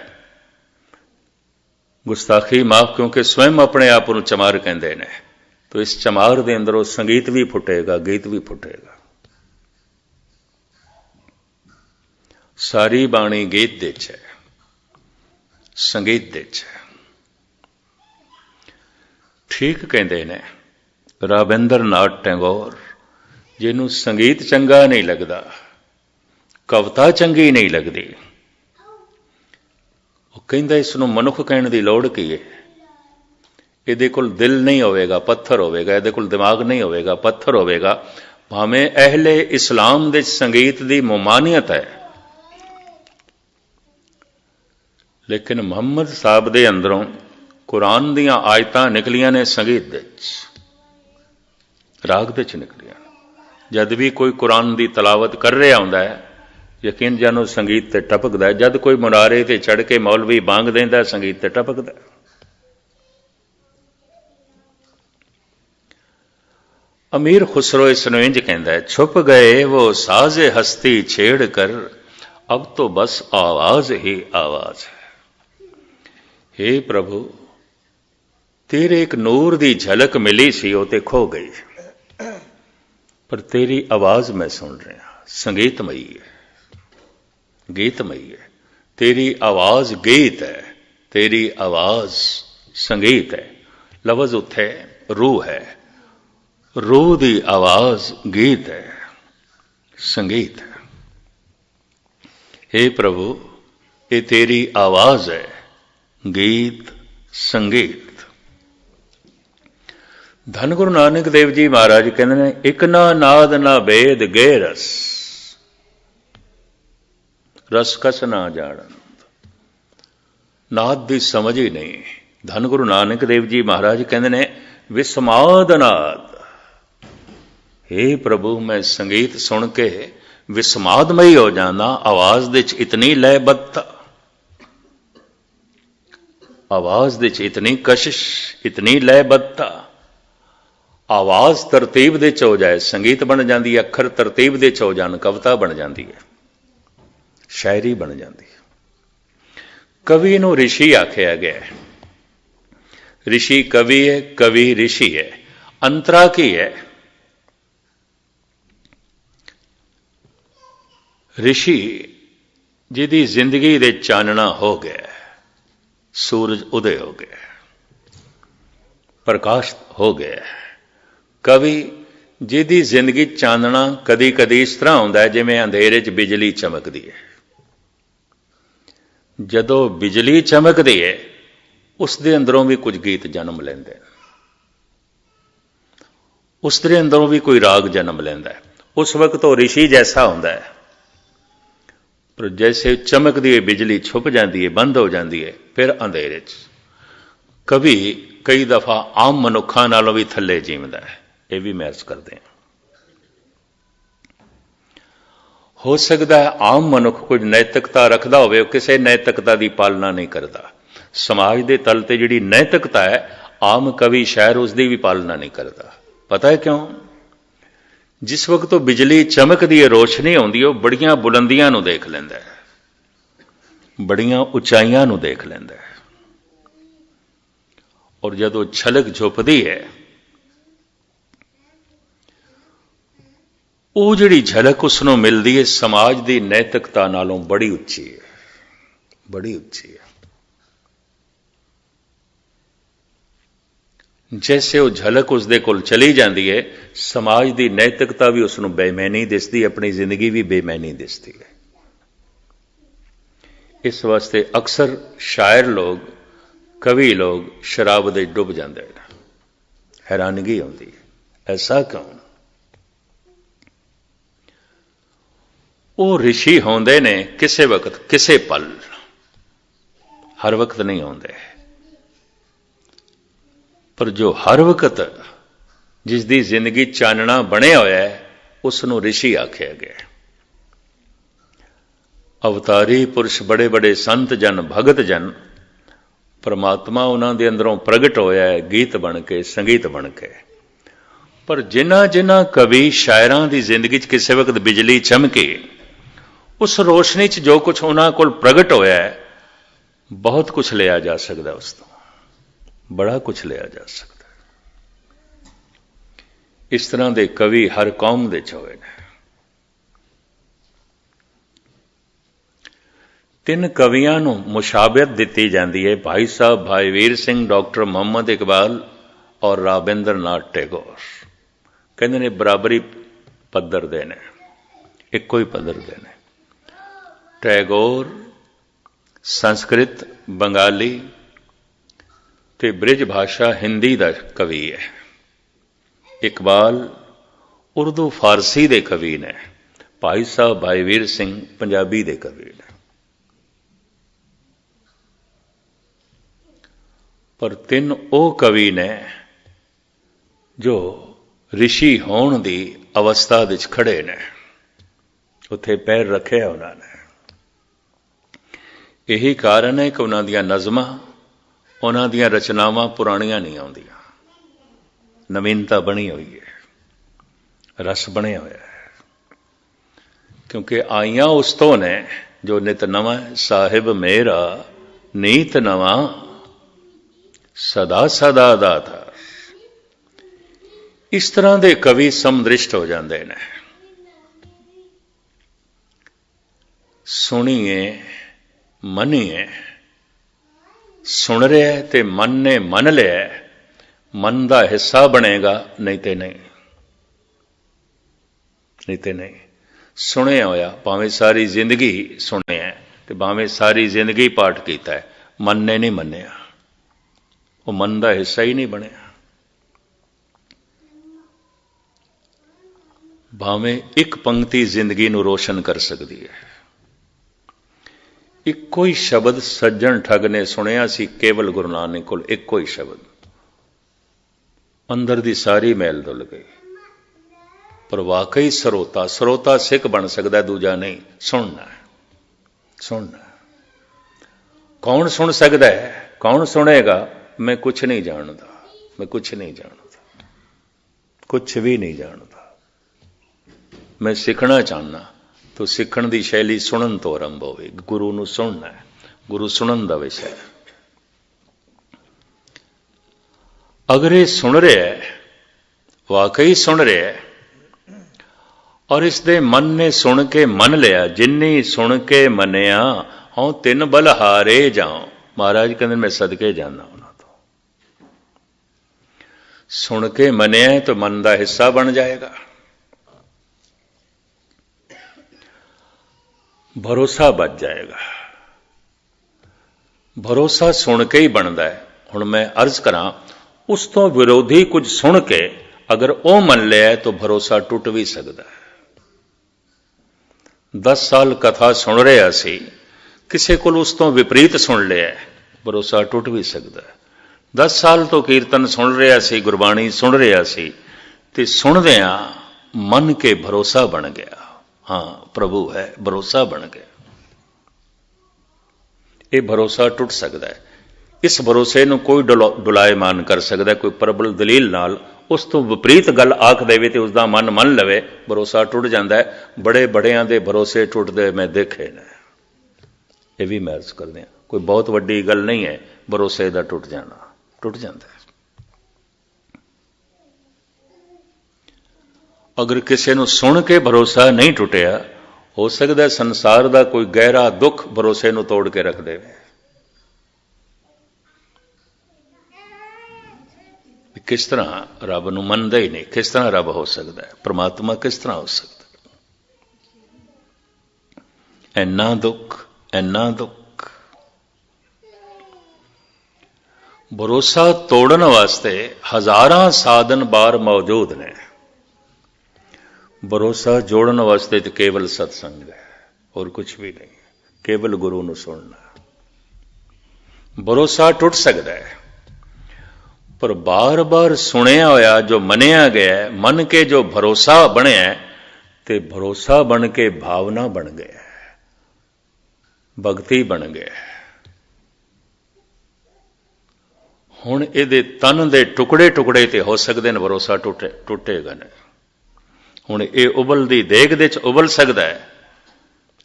गुस्ताखी माफ क्योंकि स्वयं अपने आप को चमार कहंदे ने, तो इस चमार दे अंदरों संगीत भी फुटेगा, गीत भी फुटेगा। सारी बाणी गीत दे च है, संगीत दे च है। ठीक कहंदे ने राबिंद्र नाथ टैगोर, जिन्हों संगीत चंगा नहीं लगता, कविता चंगी नहीं लगती, वो कहंदा इसनूं मनुख कहण दी लोड़ की है। इहदे कोल दिल नहीं होवेगा, पत्थर होवेगा। इहदे कोल दिमाग नहीं होवेगा, पत्थर होवेगा। भावें अहले इस्लाम दे संगीत दी ममानियत है, लेकिन मुहम्मद साहब दे अंदरों कुरान दियां आयतां निकलियां ने संगीत दे राग दे निकलियां। जद भी कोई कुरान दी तलावत कर रहा हुंदा है, यकीन जानो संगीत ते टपकदा है। जद कोई मुनारे ते चढ़ के मौलवी बांग देंदा, संगीत ते टपकदा है। अमीर खुसरो इसनूं इंज कहंदा है, छुप गए वो साज़े हस्ती छेड़ कर, अब तो बस आवाज ही आवाज है। हे प्रभु, तेरे एक नूर दी झलक मिली सी, वो ते खो गई, पर तेरी आवाज मैं सुन रहा। संगीतमयी है, गीतमयी है। तेरी आवाज गीत है, तेरी आवाज संगीत है। लफ्ज उत्थे रूह है, रूह दी आवाज गीत है, संगीत है। हे प्रभु, ये तेरी आवाज है, गीत संगीत। धन गुरु नानक देव जी महाराज कहते हैं, एक ना नाद ना भेद गे रस, रस कस ना जानन। नाद की समझ ही नहीं। धन गुरु नानक देव जी महाराज कहते हैं, विस्माद नाद। हे प्रभु, मैं संगीत सुन के विस्मादमई हो जाना। आवाज दे च इतनी लयबद्धता, आवाज दे च इतनी कशिश, इतनी लयबद्धता। आवाज तरतीब दे च हो जाए, संगीत बन जाती है। अखर तरतीब दे च हो जान, कविता बन जाती है, शायरी बन जाती है। कवि नूं ऋषि आख्या गया है। ऋषि कवि है, कवि ऋषि है। अंतरा की है? ऋषि जिहदी जिंदगी दे चानना हो गया, सूरज उदय हो गया, प्रकाश हो गया। कवि जिहदी जिंदगी चानना कदी कदी इस तरह होंदा है जिवें अंधेरे च बिजली चमकदी है। जदों बिजली चमकदी है, उसदे अंदरों भी कुछ गीत जन्म लैंदे, उसदे अंदरों भी कोई राग जन्म लैंदा है। उस वक्त वो ऋषि जैसा होंदा है, पर जैसे चमकदी है बिजली छुप जाती है, बंद हो जाती है, फिर अंधेरे च। कवि ਕਈ ਦਫਾ ਆਮ ਮਨੁੱਖਾਂ ਨਾਲੋਂ ਵੀ ਥੱਲੇ ਜੀਵਦਾ ਹੈ। ਇਹ ਵੀ ਮਹਿਸੂਸ ਕਰਦੇ ਹਾਂ। ਹੋ ਸਕਦਾ ਹੈ ਆਮ ਮਨੁੱਖ ਕੁਝ ਨੈਤਿਕਤਾ ਰੱਖਦਾ ਹੋਵੇ, ਉਹ ਕਿਸੇ ਨੈਤਿਕਤਾ ਦੀ ਪਾਲਣਾ ਨਹੀਂ ਕਰਦਾ। ਸਮਾਜ ਦੇ ਤਲ ਤੇ ਜਿਹੜੀ ਨੈਤਿਕਤਾ ਹੈ, ਆਮ ਕਵੀ ਸ਼ਾਇਰ ਉਸ ਦੀ ਵੀ ਪਾਲਣਾ ਨਹੀਂ ਕਰਦਾ। ਪਤਾ ਹੈ ਕਿਉਂ? ਜਿਸ ਵਕਤ ਉਹ ਬਿਜਲੀ ਚਮਕਦੀ ਹੈ, ਰੋਸ਼ਨੀ ਆਉਂਦੀ ਹੈ, ਉਹ ਬੜੀਆਂ ਬੁਲੰਦੀਆਂ ਨੂੰ ਦੇਖ ਲੈਂਦਾ ਹੈ, ਬੜੀਆਂ ਉਚਾਈਆਂ ਨੂੰ ਦੇਖ ਲੈਂਦਾ ਹੈ। ਔਰ ਜਦੋਂ ਛਲਕ ਝੁੱਪਦੀ ਹੈ, ਉਹ ਜਿਹੜੀ ਝਲਕ ਉਸ ਨੂੰ ਮਿਲਦੀ ਹੈ ਸਮਾਜ ਦੀ ਨੈਤਿਕਤਾ ਨਾਲੋਂ ਬੜੀ ਉੱਚੀ ਹੈ, ਬੜੀ ਉੱਚੀ ਹੈ। ਜੈਸੇ ਉਹ ਝਲਕ ਉਸ ਦੇ ਕੋਲ ਚਲੀ ਜਾਂਦੀ ਹੈ, ਸਮਾਜ ਦੀ ਨੈਤਿਕਤਾ ਵੀ ਉਸ ਨੂੰ ਬੇਈਮਾਨੀ ਦਿਸਦੀ, ਆਪਣੀ ਜ਼ਿੰਦਗੀ ਵੀ ਬੇਈਮਾਨੀ ਦਿਸਦੀ ਹੈ। ਇਸ ਵਾਸਤੇ ਅਕਸਰ ਸ਼ਾਇਰ ਲੋਕ, ਕਵੀ ਲੋਕ ਸ਼ਰਾਬ ਦੇ ਡੁੱਬ ਜਾਂਦੇ ਨੇ। ਹੈਰਾਨਗੀ ਆਉਂਦੀ ਹੈ, ਐਸਾ ਕਿਉਂ? ਉਹ ਰਿਸ਼ੀ ਹੁੰਦੇ ਨੇ ਕਿਸੇ ਵਕਤ, ਕਿਸੇ ਪਲ, ਹਰ ਵਕਤ ਨਹੀਂ ਆਉਂਦੇ। ਪਰ ਜੋ ਹਰ ਵਕਤ ਜਿਸ ਦੀ ਜ਼ਿੰਦਗੀ ਚਾਨਣਾ ਬਣਿਆ ਹੋਇਆ ਹੈ, ਉਸ ਨੂੰ ਰਿਸ਼ੀ ਆਖਿਆ ਗਿਆ। ਅਵਤਾਰੀ ਪੁਰਸ਼, ਬੜੇ ਬੜੇ ਸੰਤ ਜਨ, ਭਗਤ ਜਨ, ਪਰਮਾਤਮਾ ਉਹਨਾਂ ਦੇ ਅੰਦਰੋਂ ਪ੍ਰਗਟ ਹੋਇਆ ਹੈ ਗੀਤ ਬਣ ਕੇ, ਸੰਗੀਤ ਬਣ ਕੇ। ਪਰ ਜਿਨ੍ਹਾਂ ਜਿਨ੍ਹਾਂ ਕਵੀ ਸ਼ਾਇਰਾਂ ਦੀ ਜ਼ਿੰਦਗੀ 'ਚ ਕਿਸੇ ਵਕਤ ਬਿਜਲੀ ਚਮਕੀ, ਉਸ ਰੋਸ਼ਨੀ 'ਚ ਜੋ ਕੁਝ ਉਹਨਾਂ ਕੋਲ ਪ੍ਰਗਟ ਹੋਇਆ ਹੈ, ਬਹੁਤ ਕੁਝ ਲਿਆ ਜਾ ਸਕਦਾ ਉਸ ਤੋਂ, ਬੜਾ ਕੁਝ ਲਿਆ ਜਾ ਸਕਦਾ। ਇਸ ਤਰ੍ਹਾਂ ਦੇ ਕਵੀ ਹਰ ਕੌਮ ਦੇ 'ਚ ਹੋਏ ਨੇ। 3 ਕਵੀਆਂ ਨੂੰ ਮੁਸ਼ਾਬਤ ਦਿੱਤੀ ਜਾਂਦੀ ਹੈ, ਭਾਈ ਸਾਹਿਬ ਭਾਈ ਵੀਰ ਸਿੰਘ, ਡਾਕਟਰ ਮੁਹੰਮਦ ਇਕਬਾਲ ਔਰ ਰਾਬਿੰਦਰ ਨਾਥ ਟੈਗੋਰ। ਕਹਿੰਦੇ ਨੇ ਬਰਾਬਰੀ ਪੱਧਰ ਦੇ ਨੇ, ਇੱਕੋ ਹੀ ਪੱਧਰ ਦੇ ਨੇ। ਟੈਗੋਰ ਸੰਸਕ੍ਰਿਤ, ਬੰਗਾਲੀ ਤੇ ਬ੍ਰਿਜ ਭਾਸ਼ਾ ਹਿੰਦੀ ਦਾ ਕਵੀ ਹੈ। ਇਕਬਾਲ ਉਰਦੂ ਫਾਰਸੀ ਦੇ ਕਵੀ ਨੇ। ਭਾਈ ਸਾਹਿਬ ਭਾਈ ਵੀਰ ਸਿੰਘ ਪੰਜਾਬੀ ਦੇ ਕਵੀ ਨੇ। ਪਰ 3 ਉਹ ਕਵੀ ਨੇ ਜੋ ਰਿਸ਼ੀ ਹੋਣ ਦੀ ਅਵਸਥਾ ਵਿੱਚ ਖੜੇ ਨੇ, ਉੱਥੇ ਪੈਰ ਰੱਖਿਆ ਉਹਨਾਂ ਨੇ। ਇਹੀ ਕਾਰਨ ਹੈ ਕਿ ਉਹਨਾਂ ਦੀਆਂ ਨਜ਼ਮਾਂ, ਉਹਨਾਂ ਦੀਆਂ ਰਚਨਾਵਾਂ ਪੁਰਾਣੀਆਂ ਨਹੀਂ ਆਉਂਦੀਆਂ, ਨਵੀਨਤਾ ਬਣੀ ਹੋਈ ਹੈ, ਰਸ ਬਣਿਆ ਹੋਇਆ ਹੈ। ਕਿਉਂਕਿ ਆਈਆਂ ਉਸ ਤੋਂ ਨੇ ਜੋ ਨਿਤ ਨਵਾਂ, ਸਾਹਿਬ ਮੇਰਾ ਨੀਤ ਨਵਾਂ, ਸਦਾ ਸਦਾ ਦਾਤਾ। ਇਸ ਤਰ੍ਹਾਂ ਦੇ ਕਵੀ ਸਮਦ੍ਰਿਸ਼ਟ ਹੋ ਜਾਂਦੇ ਨੇ। ਸੁਣੀਏ ਮੰਨੀਏ, ਸੁਣ ਰਿਹਾ ਤੇ ਮਨ ਨੇ ਮੰਨ ਲਿਆ, ਮਨ ਦਾ ਹਿੱਸਾ ਬਣੇਗਾ, ਨਹੀਂ ਤੇ ਨਹੀਂ, ਨਹੀਂ ਤੇ ਨਹੀਂ। ਸੁਣਿਆ ਹੋਇਆ, ਭਾਵੇਂ ਸਾਰੀ ਜ਼ਿੰਦਗੀ ਸੁਣਿਆ ਤੇ ਭਾਵੇਂ ਸਾਰੀ ਜ਼ਿੰਦਗੀ ਪਾਠ ਕੀਤਾ ਹੈ, ਮਨ ਨੇ ਨਹੀਂ ਮੰਨਿਆ, ਉਹ ਮਨ ਦਾ ਹਿੱਸਾ ਹੀ ਨਹੀਂ ਬਣਿਆ। ਭਾਵੇਂ ਇੱਕ ਪੰਕਤੀ ਜ਼ਿੰਦਗੀ ਨੂੰ ਰੋਸ਼ਨ ਕਰ ਸਕਦੀ ਹੈ। ਇੱਕੋ ਹੀ ਸ਼ਬਦ ਸੱਜਣ ਠੱਗ ਨੇ ਸੁਣਿਆ ਸੀ ਕੇਵਲ ਗੁਰੂ ਨਾਨਕ ਕੋਲ, ਇੱਕੋ ਹੀ ਸ਼ਬਦ, ਅੰਦਰ ਦੀ ਸਾਰੀ ਮੈਲ ਧੁੱਲ ਗਈ। ਪਰ ਵਾਕਈ ਸਰੋਤਾ, ਸਰੋਤਾ ਸਿੱਖ ਬਣ ਸਕਦਾ, ਦੂਜਾ ਨਹੀਂ। ਸੁਣਨਾ, ਸੁਣਨਾ। ਕੌਣ ਸੁਣ ਸਕਦਾ ਹੈ, ਕੌਣ ਸੁਣੇਗਾ? ਮੈਂ ਕੁਛ ਨਹੀਂ ਜਾਣਦਾ, ਮੈਂ ਕੁਛ ਨਹੀਂ ਜਾਣਦਾ, ਕੁਛ ਵੀ ਨਹੀਂ ਜਾਣਦਾ। ਮੈਂ ਸਿੱਖਣਾ ਚਾਹੁੰਦਾ, ਤੋ ਸਿੱਖਣ ਦੀ ਸ਼ੈਲੀ ਸੁਣਨ ਤੋਂ ਆਰੰਭ ਹੋਵੇ। ਗੁਰੂ ਨੂੰ ਸੁਣਨਾ ਹੈ, ਗੁਰੂ ਸੁਣਨ ਦਾ ਵਿਸ਼ਾ ਹੈ। ਅਗਰ ਇਹ ਸੁਣ ਰਿਹਾ ਹੈ, ਵਾਕਈ ਸੁਣ ਰਿਹਾ ਹੈ, ਔਰ ਇਸ ਦੇ ਮਨ ਨੇ ਸੁਣ ਕੇ ਮੰਨ ਲਿਆ, ਜਿੰਨੀ ਸੁਣ ਕੇ ਮੰਨਿਆ ਹਉ 3 ਬਲਹਾਰੇ ਜਾਉ। ਮਹਾਰਾਜ ਕਹਿੰਦੇ ਮੈਂ ਸਦਕੇ ਜਾਂਦਾ ਉਹਨਾਂ ਤੋਂ। ਸੁਣ ਕੇ ਮੰਨਿਆ ਤਾਂ ਮਨ ਦਾ ਹਿੱਸਾ ਬਣ ਜਾਏਗਾ। ਭਰੋਸਾ ਬਚ ਜਾਏਗਾ। ਭਰੋਸਾ ਸੁਣ ਕੇ ਹੀ ਬਣਦਾ ਹੈ। ਹੁਣ ਮੈਂ ਅਰਜ਼ ਕਰਾਂ, ਉਸ ਤੋਂ ਵਿਰੋਧੀ ਕੁਝ ਸੁਣ ਕੇ ਅਗਰ ਉਹ ਮੰਨ ਲਿਆ ਤਾਂ ਭਰੋਸਾ ਟੁੱਟ ਵੀ ਸਕਦਾ ਹੈ। 10 ਸਾਲ ਕਥਾ ਸੁਣ ਰਿਹਾ ਸੀ, ਕਿਸੇ ਕੋਲ ਉਸ ਤੋਂ ਵਿਪਰੀਤ ਸੁਣ ਲਿਆ, ਭਰੋਸਾ ਟੁੱਟ ਵੀ ਸਕਦਾ ਹੈ। 10 ਸਾਲ ਤੋਂ ਕੀਰਤਨ ਸੁਣ ਰਿਹਾ ਸੀ, ਗੁਰਬਾਣੀ ਸੁਣ ਰਿਹਾ ਸੀ, ਤੇ ਸੁਣਦਿਆਂ ਮਨ ਕੇ ਭਰੋਸਾ ਬਣ ਗਿਆ। ਹਾਂ, ਪ੍ਰਭੂ ਹੈ, ਭਰੋਸਾ ਬਣ ਗਿਆ। ਇਹ ਭਰੋਸਾ ਟੁੱਟ ਸਕਦਾ ਹੈ। ਇਸ ਭਰੋਸੇ ਨੂੰ ਕੋਈ ਡੁਲਾਇਮਾਨ ਕਰ ਸਕਦਾ, ਕੋਈ ਪ੍ਰਬਲ ਦਲੀਲ ਨਾਲ ਉਸ ਤੋਂ ਵਿਪਰੀਤ ਗੱਲ ਆਖ ਦੇਵੇ ਤੇ ਉਸ ਦਾ ਮਨ ਮੰਨ ਲਵੇ, ਭਰੋਸਾ ਟੁੱਟ ਜਾਂਦਾ ਹੈ। ਬੜੇ ਬੜਿਆਂ ਦੇ ਭਰੋਸੇ ਟੁੱਟਦੇ ਮੈਂ ਦੇਖੇ ਨੇ। ਇਹ ਵੀ ਮੈਂ ਅਰਜ਼ ਕਰਦੇ ਹਾਂ, ਕੋਈ ਬਹੁਤ ਵੱਡੀ ਗੱਲ ਨਹੀਂ ਹੈ ਭਰੋਸੇ ਦਾ ਟੁੱਟ ਜਾਣਾ, ਟੁੱਟ ਜਾਂਦਾ ਹੈ। ਅਗਰ ਕਿਸੇ ਨੂੰ ਸੁਣ ਕੇ ਭਰੋਸਾ ਨਹੀਂ ਟੁੱਟਿਆ, ਹੋ ਸਕਦਾ ਸੰਸਾਰ ਦਾ ਕੋਈ ਗਹਿਰਾ ਦੁੱਖ ਭਰੋਸੇ ਨੂੰ ਤੋੜ ਕੇ ਰੱਖ ਦੇਵੇ। ਕਿਸ ਤਰ੍ਹਾਂ ਰੱਬ ਨੂੰ ਮੰਨਦਾ ਹੀ ਨਹੀਂ, ਕਿਸ ਤਰ੍ਹਾਂ ਰੱਬ ਹੋ ਸਕਦਾ ਹੈ, ਪ੍ਰਮਾਤਮਾ ਕਿਸ ਤਰ੍ਹਾਂ ਹੋ ਸਕਦਾ? ਇੰਨਾ ਦੁੱਖ, ਇੰਨਾ ਦੁੱਖ। ਭਰੋਸਾ ਤੋੜਨ ਵਾਸਤੇ ਹਜ਼ਾਰਾਂ ਸਾਧਨ ਬਾਹਰ ਮੌਜੂਦ ਨੇ। ਭਰੋਸਾ ਜੋੜਨ ਵਾਸਤੇ ਤੇ ਕੇਵਲ ਸਤਸੰਗ ਹੈ, ਹੋਰ ਕੁਝ ਵੀ ਨਹੀਂ, ਕੇਵਲ ਗੁਰੂ ਨੂੰ ਸੁਣਨਾ। ਭਰੋਸਾ ਟੁੱਟ ਸਕਦਾ ਹੈ, ਪਰ ਬਾਰ-ਬਾਰ ਸੁਣਿਆ ਹੋਇਆ ਜੋ ਮੰਨਿਆ ਗਿਆ, ਮੰਨ ਕੇ ਜੋ ਭਰੋਸਾ ਬਣਿਆ, ਤੇ ਭਰੋਸਾ ਬਣ ਕੇ ਭਾਵਨਾ ਬਣ ਗਿਆ, ਭਗਤੀ ਬਣ ਗਿਆ। ਹੁਣ ਇਹਦੇ ਤਨ ਦੇ ਟੁਕੜੇ ਟੁਕੜੇ ਤੇ ਹੋ ਸਕਦੇ ਨੇ, ਭਰੋਸਾ ਟੁੱਟੇਗਾ ਨਹੀਂ। ਹੁਣ ਇਹ ਉਬਲਦੀ ਦੇਗ ਦੇ ਚ ਉਬਲ ਸਕਦਾ ਹੈ,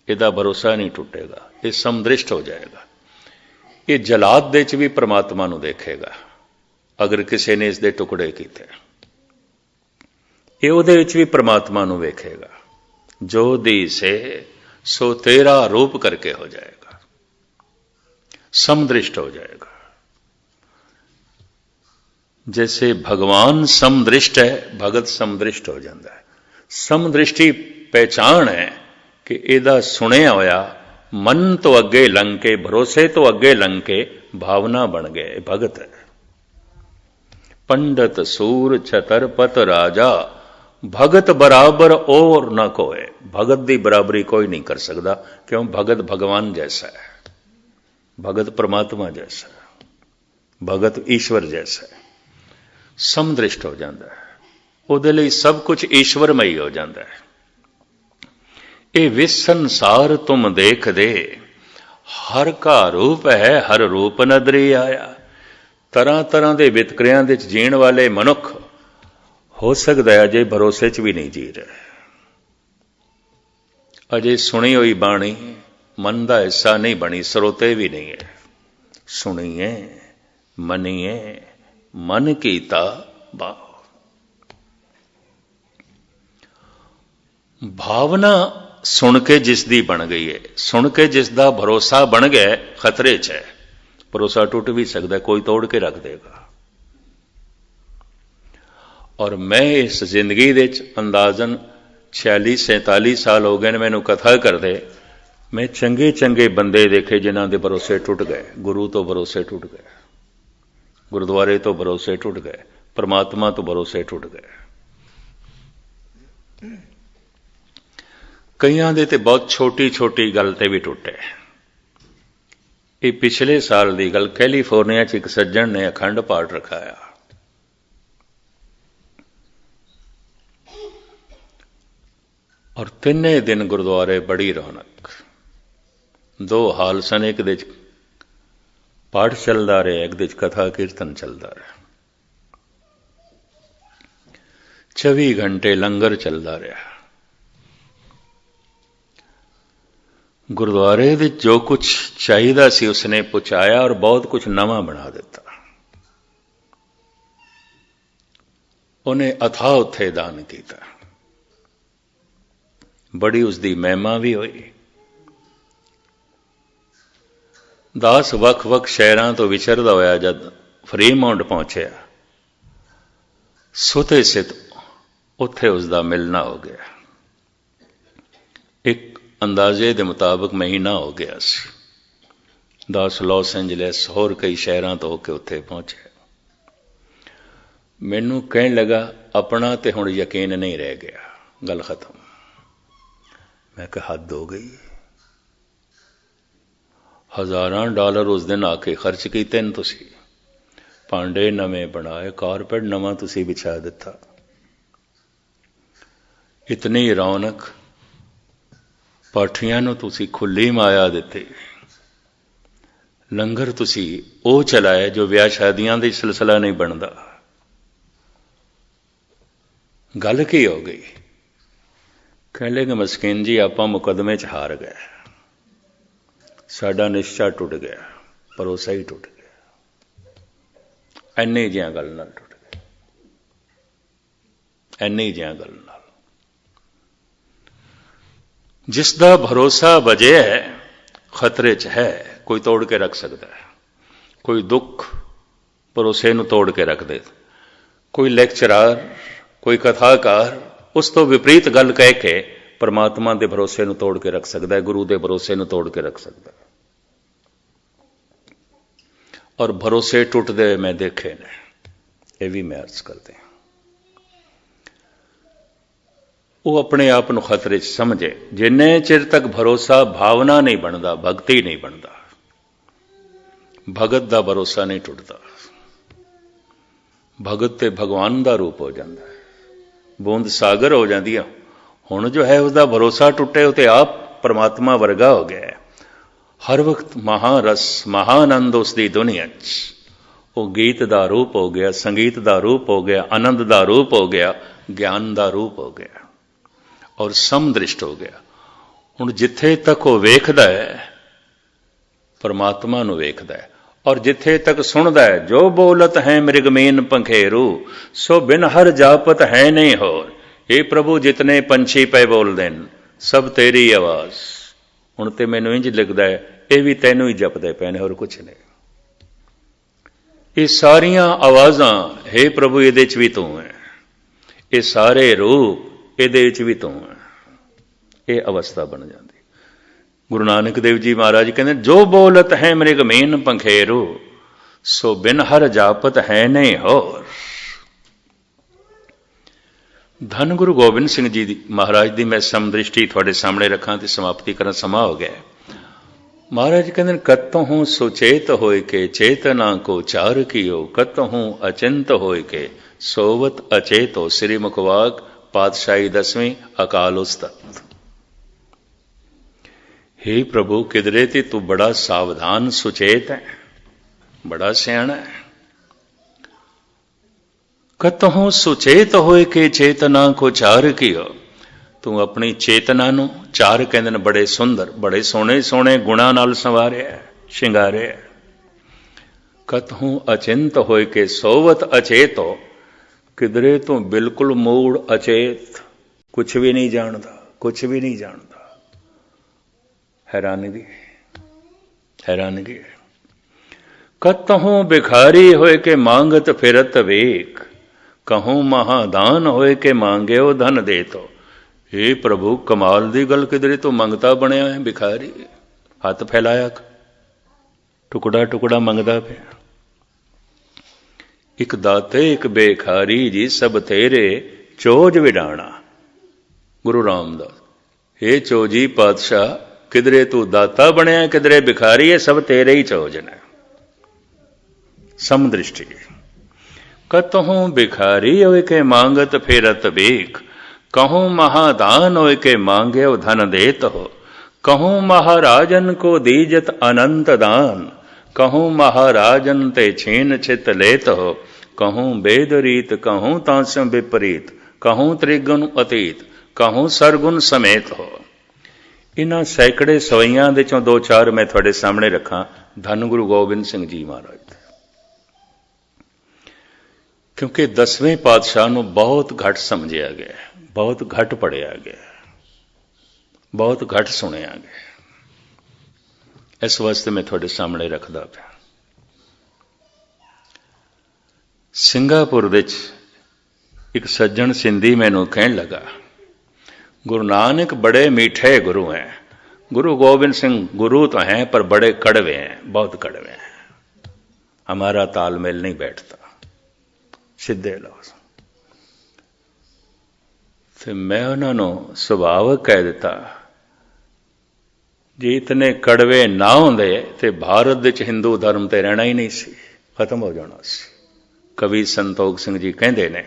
ਇਹਦਾ ਭਰੋਸਾ ਨਹੀਂ ਟੁੱਟੇਗਾ, ਇਹ ਸਮਦ੍ਰਿਸ਼ਟ ਹੋ ਜਾਏਗਾ। ਇਹ ਜਲਾਦ ਦੇ ਚ ਵੀ ਪ੍ਰਮਾਤਮਾ ਨੂੰ ਦੇਖੇਗਾ ਅਗਰ ਕਿਸੇ ਨੇ ਇਸ ਦੇ ਟੁਕੜੇ ਕੀਤੇ। ਇਹ ਉਹਦੇ ਵਿੱਚ ਵੀ ਪ੍ਰਮਾਤਮਾ ਨੂੰ ਵੇਖੇਗਾ। ਜੋ ਦੀਸੇ ਸੋ ਤੇਰਾ ਰੂਪ ਕਰਕੇ ਹੋ ਜਾਏਗਾ, ਸਮਦ੍ਰਿਸ਼ਟ ਹੋ ਜਾਏਗਾ। जैसे भगवान समदृष्ट है, भगत समदृष्ट हो जाता है। समदृष्टि पहचान है कि ਇਹਦਾ ਸੁਣਿਆ ਹੋਇਆ ਮਨ ਤੋਂ ਅੱਗੇ ਲੰਘ ਕੇ, ਭਰੋਸੇ ਤੋਂ ਅੱਗੇ ਲੰਘ ਕੇ ਭਾਵਨਾ ਬਣ ਗਏ, ਭਗਤ ਹੈ। ਪੰਡਤ ਸੂਰ ਛਤਰਪਤ ਰਾਜਾ, ਭਗਤ ਬਰਾਬਰ ਔਰ ਨਾ ਕੋਏ। ਭਗਤ ਦੀ ਬਰਾਬਰੀ ਕੋਈ ਨਹੀਂ ਕਰ ਸਕਦਾ, ਕਿਉਂ? ਭਗਤ ਭਗਵਾਨ ਜੈਸਾ ਹੈ, ਭਗਤ ਪ੍ਰਮਾਤਮਾ ਜੈਸਾ ਹੈ, ਭਗਤ ਈਸ਼ਵਰ ਜੈਸਾ ਹੈ। ਸਮਦ੍ਰਿਸ਼ਟ ਹੋ ਜਾਂਦਾ ਹੈ, ਉਹਦੇ ਲਈ ਸਭ ਕੁਝ ਈਸ਼ਵਰਮਈ ਹੋ ਜਾਂਦਾ ਹੈ। ਇਹ ਵਿਸ ਸੰਸਾਰ ਤੁਮ ਦੇਖਦੇ, ਹਰ ਕਾ ਰੂਪ ਹੈ, ਹਰ ਰੂਪ ਨਦਰੀ ਆਇਆ। ਤਰ੍ਹਾਂ ਤਰ੍ਹਾਂ ਦੇ ਵਿਤਕਰਿਆਂ ਦੇ ਵਿੱਚ ਜੀਣ ਵਾਲੇ ਮਨੁੱਖ ਹੋ ਸਕਦਾ ਹੈ ਅਜੇ ਭਰੋਸੇ 'ਚ ਵੀ ਨਹੀਂ ਜੀ ਰਹੇ, ਅਜੇ ਸੁਣੀ ਹੋਈ ਬਾਣੀ ਮਨ ਦਾ ਹਿੱਸਾ ਨਹੀਂ ਬਣੀ, ਸਰੋਤੇ ਵੀ ਨਹੀਂ ਹੈ। ਸੁਣੀਏ ਮੰਨੀਏ ਮਨ ਕੀਤਾ ਭਾਵ। ਭਾਵਨਾ ਸੁਣ ਕੇ ਜਿਸ ਦੀ ਬਣ ਗਈ ਹੈ, ਸੁਣ ਕੇ ਜਿਸ ਦਾ ਭਰੋਸਾ ਬਣ ਗਿਆ, ਖਤਰੇ 'ਚ ਹੈ। ਭਰੋਸਾ ਟੁੱਟ ਵੀ ਸਕਦਾ, ਕੋਈ ਤੋੜ ਕੇ ਰੱਖ ਦੇਗਾ। ਔਰ ਮੈਂ ਇਸ ਜ਼ਿੰਦਗੀ ਦੇ ਵਿੱਚ ਅੰਦਾਜ਼ਨ 46-47 ਸਾਲ ਹੋ ਗਏ ਨੇ ਮੈਨੂੰ ਕਥਾ ਕਰਦੇ, ਮੈਂ ਚੰਗੇ ਚੰਗੇ ਬੰਦੇ ਦੇਖੇ ਜਿਨ੍ਹਾਂ ਦੇ ਭਰੋਸੇ ਟੁੱਟ ਗਏ, ਗੁਰੂ ਤੋਂ ਭਰੋਸੇ ਟੁੱਟ ਗਏ, ਗੁਰਦੁਆਰੇ ਤੋਂ ਭਰੋਸੇ ਟੁੱਟ ਗਏ, ਪਰਮਾਤਮਾ ਤੋਂ ਭਰੋਸੇ ਟੁੱਟ ਗਏ। ਕਈਆਂ ਦੇ ਤੇ ਬਹੁਤ ਛੋਟੀ ਛੋਟੀ ਗੱਲ ਤੇ ਵੀ ਟੁੱਟੇ। ਇਹ ਪਿਛਲੇ ਸਾਲ ਦੀ ਗੱਲ, ਕੈਲੀਫੋਰਨੀਆ 'ਚ ਇੱਕ ਸੱਜਣ ਨੇ ਅਖੰਡ ਪਾਠ ਰਖਾਇਆ। ਔਰ ਤਿੰਨੇ ਦਿਨ ਗੁਰਦੁਆਰੇ ਬੜੀ ਰੌਣਕ। ਦੋ ਹਾਲ ਸਨ, ਇੱਕ ਦੇ 'ਚ ਪਾਠ ਚੱਲਦਾ ਰਿਹਾ, ਇੱਕ ਦੇ 'ਚ ਕਥਾ ਕੀਰਤਨ ਚੱਲਦਾ ਰਿਹਾ। 24 ਘੰਟੇ ਲੰਗਰ ਚੱਲਦਾ ਰਿਹਾ। ਗੁਰਦੁਆਰੇ ਵਿੱਚ ਜੋ ਕੁਝ ਚਾਹੀਦਾ ਸੀ ਉਸਨੇ ਪਹੁੰਚਾਇਆ ਔਰ ਬਹੁਤ ਕੁਝ ਨਵਾਂ ਬਣਾ ਦਿੱਤਾ। ਉਹਨੇ ਅਥਾਹ ਉੱਥੇ ਦਾਨ ਕੀਤਾ, ਬੜੀ ਉਸਦੀ ਮਹਿਮਾ ਵੀ ਹੋਈ। ਦਾਸ ਵੱਖ-ਵੱਖ ਸ਼ਹਿਰਾਂ ਤੋਂ ਵਿਚਰਦਾ ਹੋਇਆ ਜਦ ਫਰੀਮਾਉਂਟ ਪਹੁੰਚਿਆ, ਸੁਤੇ ਸਿਤ ਉੱਥੇ ਉਸਦਾ ਮਿਲਣਾ ਹੋ ਗਿਆ। ਇੱਕ ਅੰਦਾਜ਼ੇ ਦੇ ਮੁਤਾਬਕ ਮਹੀਨਾ ਹੋ ਗਿਆ ਸੀ। ਦਾਸ ਲਾਸ ਐਂਜਲਸ ਹੋਰ ਕਈ ਸ਼ਹਿਰਾਂ ਤੋਂ ਹੋ ਕੇ ਉੱਥੇ ਪਹੁੰਚਿਆ। ਮੈਨੂੰ ਕਹਿਣ ਲੱਗਾ, ਆਪਣਾ ਤੇ ਹੁਣ ਯਕੀਨ ਨਹੀਂ ਰਹਿ ਗਿਆ, ਗੱਲ ਖਤਮ। ਮੈਂ ਕਿਹਾ ਹੱਦ ਹੋ ਗਈ। ਹਜ਼ਾਰਾਂ ਡਾਲਰ ਉਸ ਦਿਨ ਆ ਕੇ ਖਰਚ ਕੀਤੇ ਨੇ ਤੁਸੀਂ, ਭਾਂਡੇ ਨਵੇਂ ਬਣਾਏ, ਕਾਰਪੇਟ ਨਵਾਂ ਤੁਸੀਂ ਵਿਛਾ ਦਿੱਤਾ। ਇਤਨੀ ਰੌਣਕ, ਪਾਠੀਆਂ ਨੂੰ ਤੁਸੀਂ ਖੁੱਲੀ ਮਾਇਆ ਦਿੱਤੀ। ਲੰਗਰ ਤੁਸੀਂ ਉਹ ਚਲਾਏ ਜੋ ਵਿਆਹ ਸ਼ਾਦੀਆਂ ਦਾ ਸਿਲਸਿਲਾ ਨਹੀਂ ਬਣਦਾ। ਗੱਲ ਕੀ ਹੋ ਗਈ? ਕਹਿ ਲਏ ਕਿ ਮਸਕੀਨ ਜੀ ਆਪਾਂ ਮੁਕੱਦਮੇ 'ਚ ਹਾਰ ਗਏ, ਸਾਡਾ ਨਿਸ਼ਚਾ ਟੁੱਟ ਗਿਆ, ਭਰੋਸਾ ਹੀ ਟੁੱਟ ਗਿਆ। ਇੰਨੀ ਜਿਹੀਆਂ ਗੱਲ ਨਾਲ ਟੁੱਟ ਗਿਆ, ਇੰਨੀ ਜਿਹੀਆਂ ਗੱਲ ਨਾਲ। ਜਿਸ ਦਾ ਭਰੋਸਾ ਵਜਿਆ ਖਤਰੇ 'ਚ ਹੈ, ਕੋਈ ਤੋੜ ਕੇ ਰੱਖ ਸਕਦਾ ਹੈ। ਕੋਈ ਦੁੱਖ ਭਰੋਸੇ ਨੂੰ ਤੋੜ ਕੇ ਰੱਖ ਦੇ। ਕੋਈ ਲੈਕਚਰਾਰ, ਕੋਈ ਕਥਾਕਾਰ ਉਸ ਤੋਂ ਵਿਪਰੀਤ ਗੱਲ ਕਹਿ ਕੇ ਪਰਮਾਤਮਾ ਦੇ ਭਰੋਸੇ ਨੂੰ ਤੋੜ ਕੇ ਰੱਖ ਸਕਦਾ ਹੈ, ਗੁਰੂ ਦੇ ਭਰੋਸੇ ਨੂੰ ਤੋੜ ਕੇ ਰੱਖ ਸਕਦਾ ਹੈ। ਔਰ ਭਰੋਸੇ ਟੁੱਟਦੇ ਮੈਂ ਦੇਖੇ ਨੇ, ਇਹ ਵੀ ਮੈਂ ਅਰਜ਼ ਕਰਦੇ ਹਾਂ। ਉਹ ਆਪਣੇ ਆਪ ਨੂੰ ਖਤਰੇ 'ਚ ਸਮਝੇ। ਜਿੰਨੇ ਚਿਰ ਤੱਕ ਭਰੋਸਾ ਭਾਵਨਾ ਨਹੀਂ ਬਣਦਾ, ਭਗਤੀ ਨਹੀਂ ਬਣਦਾ, ਭਗਤ ਦਾ ਭਰੋਸਾ ਨਹੀਂ ਟੁੱਟਦਾ। ਭਗਤ ਤੇ ਭਗਵਾਨ ਦਾ ਰੂਪ ਹੋ ਜਾਂਦਾ ਹੈ, ਬੂੰਦ ਸਾਗਰ ਹੋ ਜਾਂਦੀ ਆ। ਹੁਣ ਜੋ ਹੈ ਉਸਦਾ ਭਰੋਸਾ ਟੁੱਟੇ, ਉਹ ਤੇ ਆਪ ਪਰਮਾਤਮਾ ਵਰਗਾ ਹੋ ਗਿਆ। ਹਰ ਵਕਤ ਮਹਾਰਸ, ਮਹਾਨੰਦ ਉਸ ਦੀ ਦੁਨੀਆ 'ਚ। ਉਹ ਗੀਤ ਦਾ ਰੂਪ ਹੋ ਗਿਆ, ਸੰਗੀਤ ਦਾ ਰੂਪ ਹੋ ਗਿਆ, ਆਨੰਦ ਦਾ ਰੂਪ ਹੋ ਗਿਆ, ਗਿਆਨ ਦਾ ਰੂਪ ਹੋ ਗਿਆ ਔਰ ਸਮਦ੍ਰਿਸ਼ਟ ਹੋ ਗਿਆ। ਹੁਣ ਜਿੱਥੇ ਤੱਕ ਉਹ ਵੇਖਦਾ ਹੈ ਪਰਮਾਤਮਾ ਨੂੰ ਵੇਖਦਾ ਹੈ, ਔਰ ਜਿੱਥੇ ਤੱਕ ਸੁਣਦਾ ਹੈ ਜੋ ਬੋਲਤ ਹੈ ਮ੍ਰਿਗਮੀਨ ਪੰਖੇਰੂ ਸੋ ਬਿਨ ਹਰ ਜਾਪਤ ਹੈ ਨਹੀਂ ਹੋਰ। ਇਹ ਪ੍ਰਭੂ ਜਿਤਨੇ ਪੰਛੀ ਪਏ ਬੋਲਦੇ ਨੇ ਸਭ ਤੇਰੀ ਆਵਾਜ਼। ਹੁਣ ਤੇ ਮੈਨੂੰ ਇੰਝ ਲੱਗਦਾ ਹੈ ਇਹ ਵੀ ਤੈਨੂੰ ਹੀ ਜਪਦੇ ਪਏ ਨੇ, ਹੋਰ ਕੁਛ ਨਹੀਂ। ਇਹ ਸਾਰੀਆਂ ਆਵਾਜ਼ਾਂ, ਹੇ ਪ੍ਰਭੂ ਇਹਦੇ 'ਚ ਵੀ ਤੂੰ ਹੈ, ਇਹ ਸਾਰੇ ਰੂਪ ਇਹਦੇ ਵਿੱਚ ਵੀ ਤੂੰ ਹੈ। ਇਹ ਅਵਸਥਾ ਬਣ ਜਾਂਦੀ। ਗੁਰੂ ਨਾਨਕ ਦੇਵ ਜੀ ਮਹਾਰਾਜ ਕਹਿੰਦੇ ਜੋ ਬੋਲਤ ਹੈ ਮ੍ਰਿਗਮੀਨ ਪੰਖੇਰੂ ਸੋ ਬਿਨ ਹਰ ਜਾਪਤ ਹੈ ਨਹੀਂ ਹੋਰ। ਧੰਨ ਗੁਰੂ ਗੋਬਿੰਦ ਸਿੰਘ ਜੀ ਦੀ ਮਹਾਰਾਜ ਦੀ ਮੈਂ ਸਮਦ੍ਰਿਸ਼ਟੀ ਤੁਹਾਡੇ ਸਾਹਮਣੇ ਰੱਖਾਂ ਤੇ ਸਮਾਪਤੀ ਕਰਨ ਸਮਾਂ ਹੋ ਗਿਆ। ਮਹਾਰਾਜ ਕਹਿੰਦੇ ਕਤਹੁ ਸੁਚੇਤ ਹੋਇ ਕੇ ਚੇਤਨਾ ਕੋ ਚਾਰ ਕੀਓ, ਕਤਹੁ ਅਚਿੰਤ ਹੋਇ ਕੇ ਸੋਵਤ ਅਚੇਤੋ। ਸ੍ਰੀ ਮੁਖਵਾਕ ਪਾਤਸ਼ਾਹੀ 10ਵੀਂ ਅਕਾਲ ਉਸਤਤ। हे प्रभु किधरे ते तू बड़ा सावधान सुचेत है, बड़ा सियाणा है। कतहों सुचेत होए के चेतना को चार कियो। तू अपनी चेतना नू चार कहंदे ने बड़े सुंदर, बड़े सोहणे सोहणे गुणां नाल संवारिया है, शिंगारिया है। कतहों अचिंत होए के सोवत अचेतो। किधरे तू बिल्कुल मूड अचेत, कुछ भी नहीं जानता, कुछ भी नहीं जानता। हैरानगी, हैरानगी है। कतहों भिखारी होए के मांगत फिरत वेख, कहूं महादान होए के मांगे ओ धन दे। तो हे प्रभु कमाल दी गल, किधरे तो मंगता बनया है भिखारी, हथ फैलाया टुकड़ा टुकड़ा मंगदा पे। एक दाते एक बेखारी जी सब तेरे चोज विडाणा। गुरु रामदास, हे चोजी पातशाह किधरे तू दाता बनया, किधरे भिखारी है, सब तेरे ही चोजन है। समदृष्टि। कतहूं भिखारी होए के मांगत फेरत बेख, कहूं महादान होए के मांगे धन देत हो। कहूं महाराजन को दीजत अनंत दान, कहूं महाराजन ते छीन चित लेत हो। कहूं वेद रीत, कहूं तांसम विपरीत, कहूं त्रिगुण अतीत, कहूं सरगुण समेत हो। इन्हां सैकड़े सवैयां दे चों दो चार मैं तुहाडे सामने रखां। धन गुरु गोबिंद सिंह जी महाराज, क्योंकि 10वें पातशाह नूं बहुत घट समझिया गया, बहुत घट पढ़िया गया, बहुत घट सुनिया गया। इस वास्ते मैं तुहाडे सामने रखदा पिया। सिंगापुर विच एक सज्जन सिंधी मैनूं कहण लगा, गुरु नानक बड़े मीठे गुरु हैं, गुरु गोबिंद सिंह गुरु तो हैं पर बड़े कड़वे हैं, बहुत कड़वे हैं, हमारा तालमेल नहीं बैठता। सीधे लफ्ज़ ते मैं उन्होंने सुभावक कह दिता, जे इतने कड़वे ना होंदे ते भारत विच हिंदू धर्म ते रहना ही नहीं सी, खत्म हो जाना सी। कवि संतोख सिंह जी कहते ने,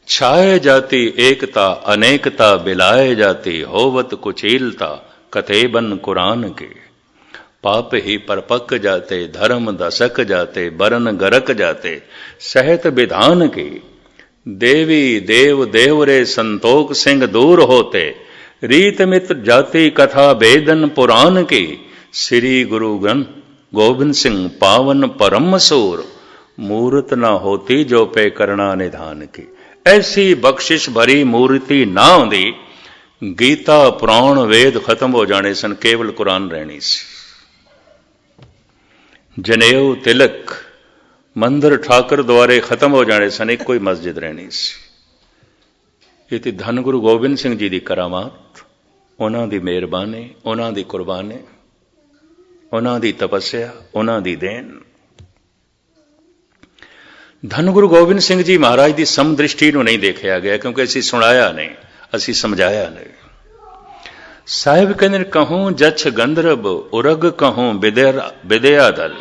छाए जाती एकता अनेकता बिलाए जाती, होवत कुचीलता कथे बन कुरान के। पाप ही परपक जाते धर्म दशक जाते, बरन गरक जाते सहत विधान की। देवी देव देवरे संतोख सिंह दूर होते, रीत मित जाति कथा वेदन पुराण की। श्री गुरु ग्रंथ गोविंद सिंह पावन परम सूर, मूर्त न होती जो पे करना निधान की। ऐसी बख्शिश भरी मूर्ति ना होंदी, गीता पुराण वेद खत्म हो जाने सन, केवल कुरान रहनी सी। जनेऊ तिलक मंदिर ठाकर द्वारे खत्म हो जाने सन, एक कोई मस्जिद रहनी सी। ये धन गुरु गोबिंद सिंह जी की करामात, उन्हों की मेहरबानी, उन्हों की कुर्बानी, उन्हों की तपस्या, उन्हों की देन। धन गुरु गोबिंद सिंह जी महाराज की समदृष्टि को नहीं देखा गया, क्योंकि असी सुनाया नहीं, असी समझाया नहीं। साहिब कहते कहूं जछ गंधर्व उरग, कहूं विद्याधर,